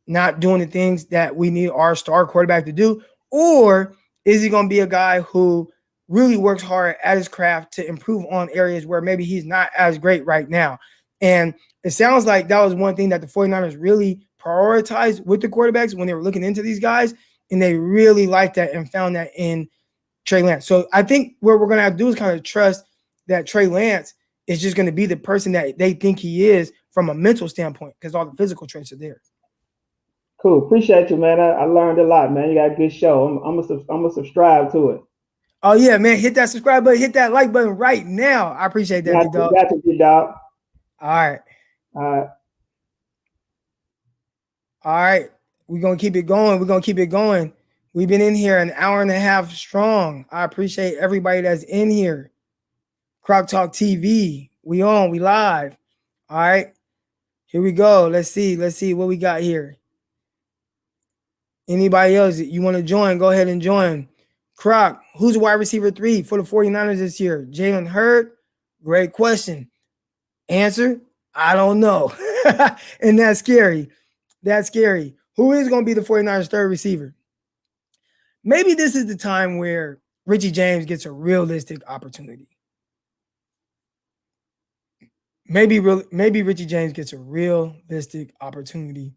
not doing the things that we need our star quarterback to do? Or is he going to be a guy who really works hard at his craft to improve on areas where maybe he's not as great right now? And it sounds like that was one thing that the 49ers really prioritized with the quarterbacks when they were looking into these guys, and they really liked that and found that in Trey Lance. So I think what we're going to have to do is kind of trust that Trey Lance is just going to be the person that they think he is from a mental standpoint, because all the physical traits are there. Cool. Appreciate you, man. I learned a lot, man. You got a good show. I'm gonna subscribe to it. Oh yeah, man. Hit that subscribe button, hit that like button right now. I appreciate that, big dog. Got you, big dog. All right. All right. All right. We're going to keep it going. We're going to keep it going. We've been in here an hour and a half strong. I appreciate everybody that's in here. Croc Talk TV. We on. We live. All right. Here we go. Let's see what we got here. Anybody else that you want to join, go ahead and join. Croc, who's wide receiver 3 for the 49ers this year? Jalen Hurd? Great question. Answer, I don't know. And that's scary. That's scary. Who is going to be the 49ers' third receiver? Maybe this is the time where Richie James gets a realistic opportunity. Maybe Richie James gets a realistic opportunity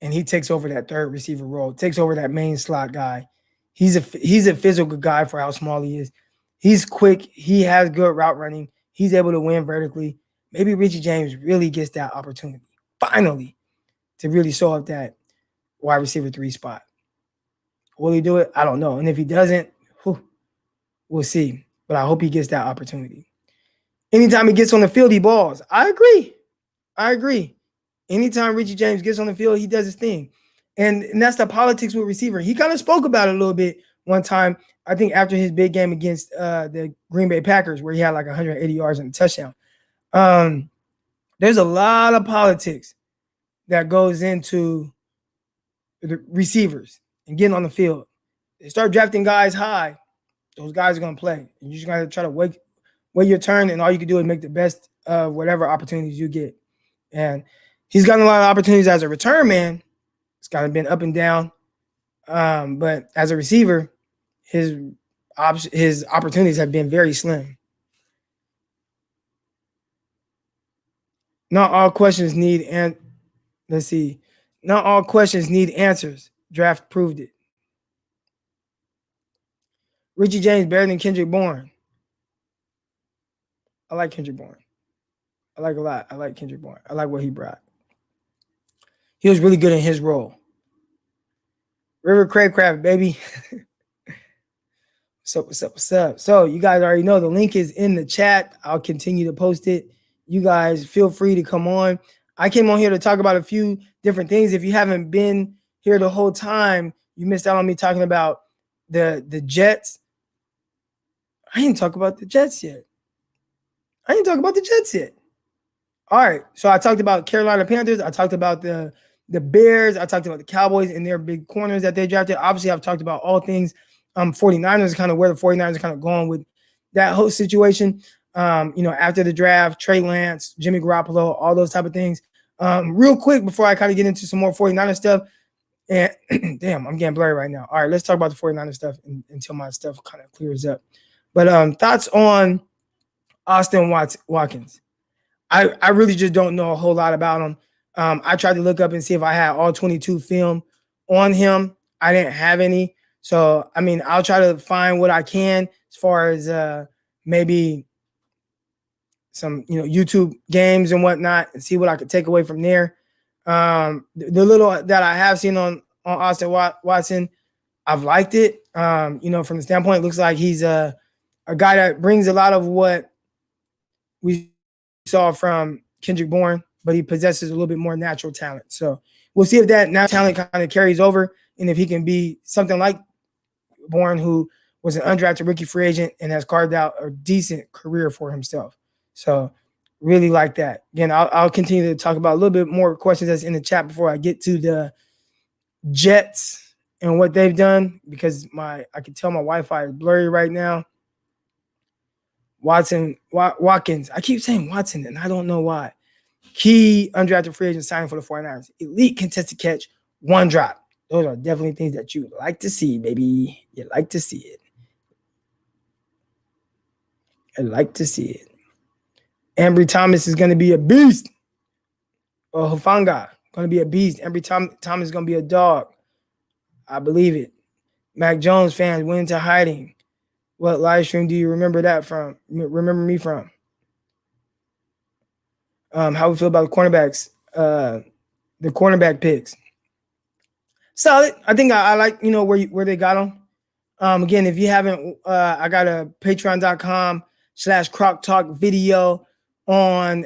and he takes over that third receiver role, takes over that main slot guy. He's a physical guy for how small he is. He's quick. He has good route running. He's able to win vertically. Maybe Richie James really gets that opportunity, finally, to really show up that wide receiver 3 spot. Will he do it? I don't know. And if he doesn't, we'll see. But I hope he gets that opportunity. Anytime he gets on the field, he balls. I agree. Anytime Richie James gets on the field, he does his thing. And that's the politics with receiver. He kind of spoke about it a little bit one time, I think after his big game against the Green Bay Packers, where he had like 180 yards and a touchdown. There's a lot of politics that goes into the receivers and getting on the field. They start drafting guys high, those guys are going to play. And you just got to try to wait your turn, and all you can do is make the best of whatever opportunities you get. And he's gotten a lot of opportunities as a return man. It's kind of been up and down. But as a receiver, his opportunities have been very slim. Not all questions need Not all questions need answers. Draft proved it. Richie James better than Kendrick Bourne. I like Kendrick Bourne. I like a lot. I like Kendrick Bourne. I like what he brought. He was really good in his role. River Craycraft, baby. What's up? So you guys already know the link is in the chat. I'll continue to post it. You guys feel free to come on. I came on here to talk about a few different things. If you haven't been here the whole time, you missed out on me talking about the Jets. I didn't talk about the Jets yet. All right. So I talked about Carolina Panthers. I talked about the Bears. I talked about the Cowboys and their big corners that they drafted. Obviously, I've talked about all things 49ers, kind of where the 49ers are kind of going with that whole situation. After the draft, Trey Lance, Jimmy Garoppolo, all those type of things. Real quick before I kind of get into some more 49ers stuff. And damn, I'm getting blurry right now. All right, let's talk about the 49ers stuff until my stuff kind of clears up. But thoughts on Austin Watkins. I really just don't know a whole lot about him. I tried to look up and see if I had all 22 film on him. I didn't have any. So, I mean, I'll try to find what I can as far as maybe some, YouTube games and whatnot and see what I could take away from there. The little that I have seen on Austin Watson, I've liked it. From the standpoint, it looks like he's a guy that brings a lot of what we saw from Kendrick Bourne, but he possesses a little bit more natural talent. So we'll see if that natural talent kind of carries over and if he can be something like Bourne, who was an undrafted rookie free agent and has carved out a decent career for himself. So really like that. Again, I'll continue to talk about a little bit more questions that's in the chat before I get to the Jets and what they've done, because I can tell my Wi-Fi is blurry right now. Watkins. I keep saying Watson, and I don't know why. Key undrafted free agent signing for the 49ers. Elite contested catch, one drop. Those are definitely things that you would like to see, baby. You like to see it. I like to see it. Ambry Thomas is going to be a beast. Or Hufanga, going to be a beast. Ambry Thomas is going to be a dog. I believe it. Mac Jones fans went into hiding. What live stream do you remember that from? Remember me from? How we feel about the cornerbacks, the cornerback picks. Solid. I think I like, where they got them. Again, if you haven't, I got a patreon.com/Croc Talk video on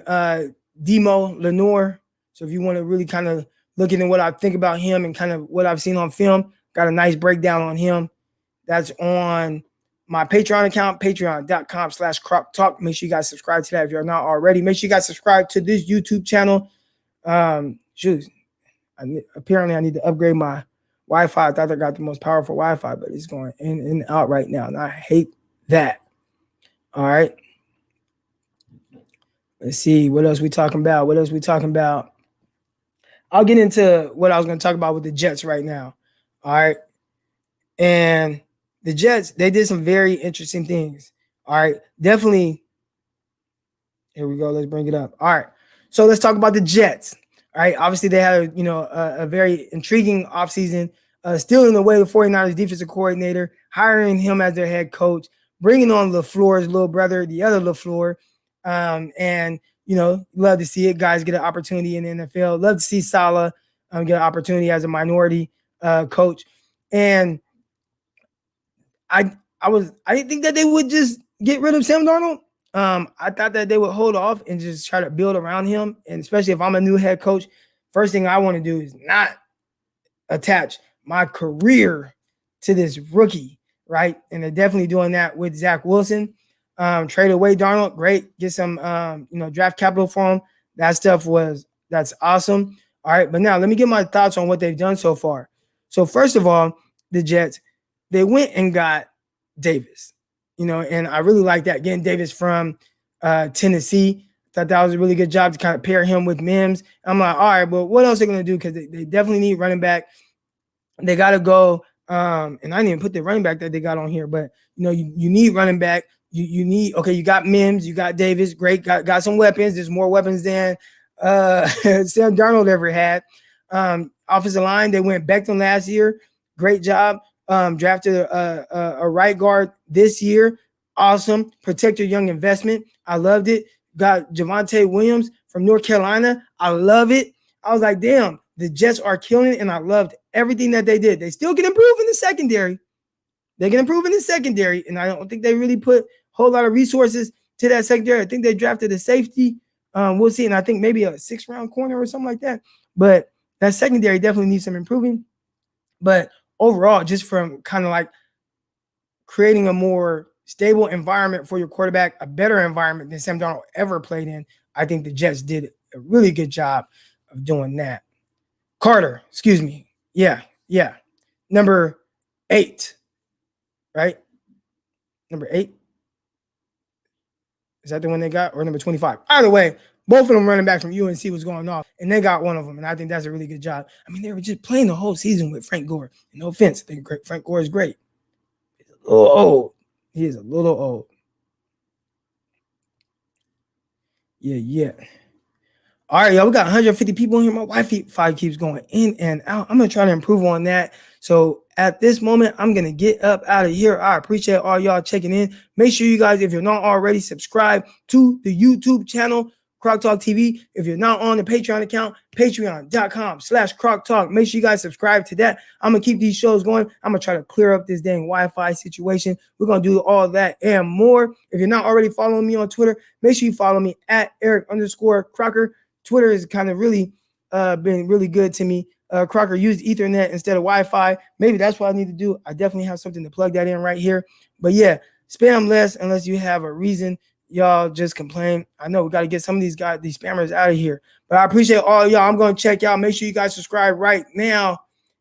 Demo Lenore. So if you want to really kind of looking at what I think about him and kind of what I've seen on film, got a nice breakdown on him. That's on my Patreon account, patreon.com/Croc Talk. Make sure you guys subscribe to that if you're not already. Make sure you guys subscribe to this YouTube channel. Apparently I need to upgrade my Wi-Fi. I thought I got the most powerful Wi-Fi, but it's going in and out right now, and I hate that. All right. Let's see. What else we talking about? I'll get into what I was going to talk about with the Jets right now. All right. And the Jets, they did some very interesting things. All right. Definitely. Here we go. Let's bring it up. All right. So let's talk about the Jets. All right. Obviously, they had a very intriguing offseason, stealing away the 49ers defensive coordinator, hiring him as their head coach, bringing on LaFleur's little brother, the other LaFleur. And love to see it. Guys get an opportunity in the NFL. Love to see Saleh get an opportunity as a minority coach. And I didn't think that they would just get rid of Sam Darnold. I thought that they would hold off and just try to build around him. And especially if I'm a new head coach, first thing I want to do is not attach my career to this rookie, right? And they're definitely doing that with Zach Wilson. Trade away Darnold, great. Get some draft capital for him. That's awesome. All right, but now let me get my thoughts on what they've done so far. So first of all, the Jets, they went and got Davis, and I really like that, getting Davis from Tennessee. Thought that was a really good job to kind of pair him with Mims. I'm like, all right, but what else are they going to do? Because they definitely need running back. They got to go, and I didn't even put the running back that they got on here, but, you need running back. You need, okay, you got Mims, you got Davis, great, got some weapons. There's more weapons than Sam Darnold ever had. Offensive line, they went Becton last year. Great job. Drafted a right guard this year. Awesome. Protect your young investment. I loved it. Got Javonte Williams from North Carolina. I love it. I was like, damn, the Jets are killing it, and I loved everything that they did. They still can improve in the secondary. They can improve in the secondary, and I don't think they really put a whole lot of resources to that secondary. I think they drafted a safety. We'll see, and I think maybe a 6th-round corner or something like that. But that secondary definitely needs some improving. But overall, just from kind of like creating a more stable environment for your quarterback, a better environment than Sam Darnold ever played in, I think the Jets did a really good job of doing that. Carter, excuse me. Yeah. Number 8, right? Number 8. Is that the one they got? Or number 25? Either way, both of them running back from UNC was going off, and they got one of them, and I think that's a really good job. I mean, they were just playing the whole season with Frank Gore. No offense, I think Frank Gore is great. He's a little old. He is a little old. Yeah. All right, y'all, we got 150 people in here. My Wi-Fi keeps going in and out. I'm going to try to improve on that. So at this moment, I'm going to get up out of here. I appreciate all y'all checking in. Make sure you guys, if you're not already, subscribe to the YouTube channel, Croc Talk TV. If you're not on the Patreon account, patreon.com/Croc Talk. Make sure you guys subscribe to that. I'm going to keep these shows going. I'm going to try to clear up this dang Wi-Fi situation. We're going to do all that and more. If you're not already following me on Twitter, make sure you follow me at Eric_Crocker. Twitter has kind of really been really good to me. Crocker used Ethernet instead of Wi-Fi. Maybe that's what I need to do. I definitely have something to plug that in right here. But yeah, spam less unless you have a reason. Y'all just complain. I know we got to get some of these spammers out of here. But I appreciate all y'all. I'm going to check y'all. Make sure you guys subscribe right now.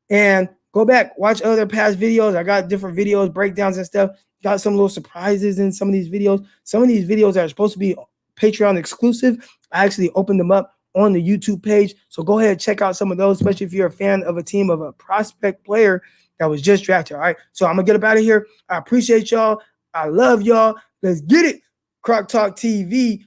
And go back, watch other past videos. I got different videos, breakdowns and stuff. Got some little surprises in some of these videos. Some of these videos are supposed to be Patreon exclusive. I actually opened them up on the YouTube page. So go ahead and check out some of those, especially if you're a fan of a team of a prospect player that was just drafted. All right. So I'm going to get up out of here. I appreciate y'all. I love y'all. Let's get it. Croc Talk TV.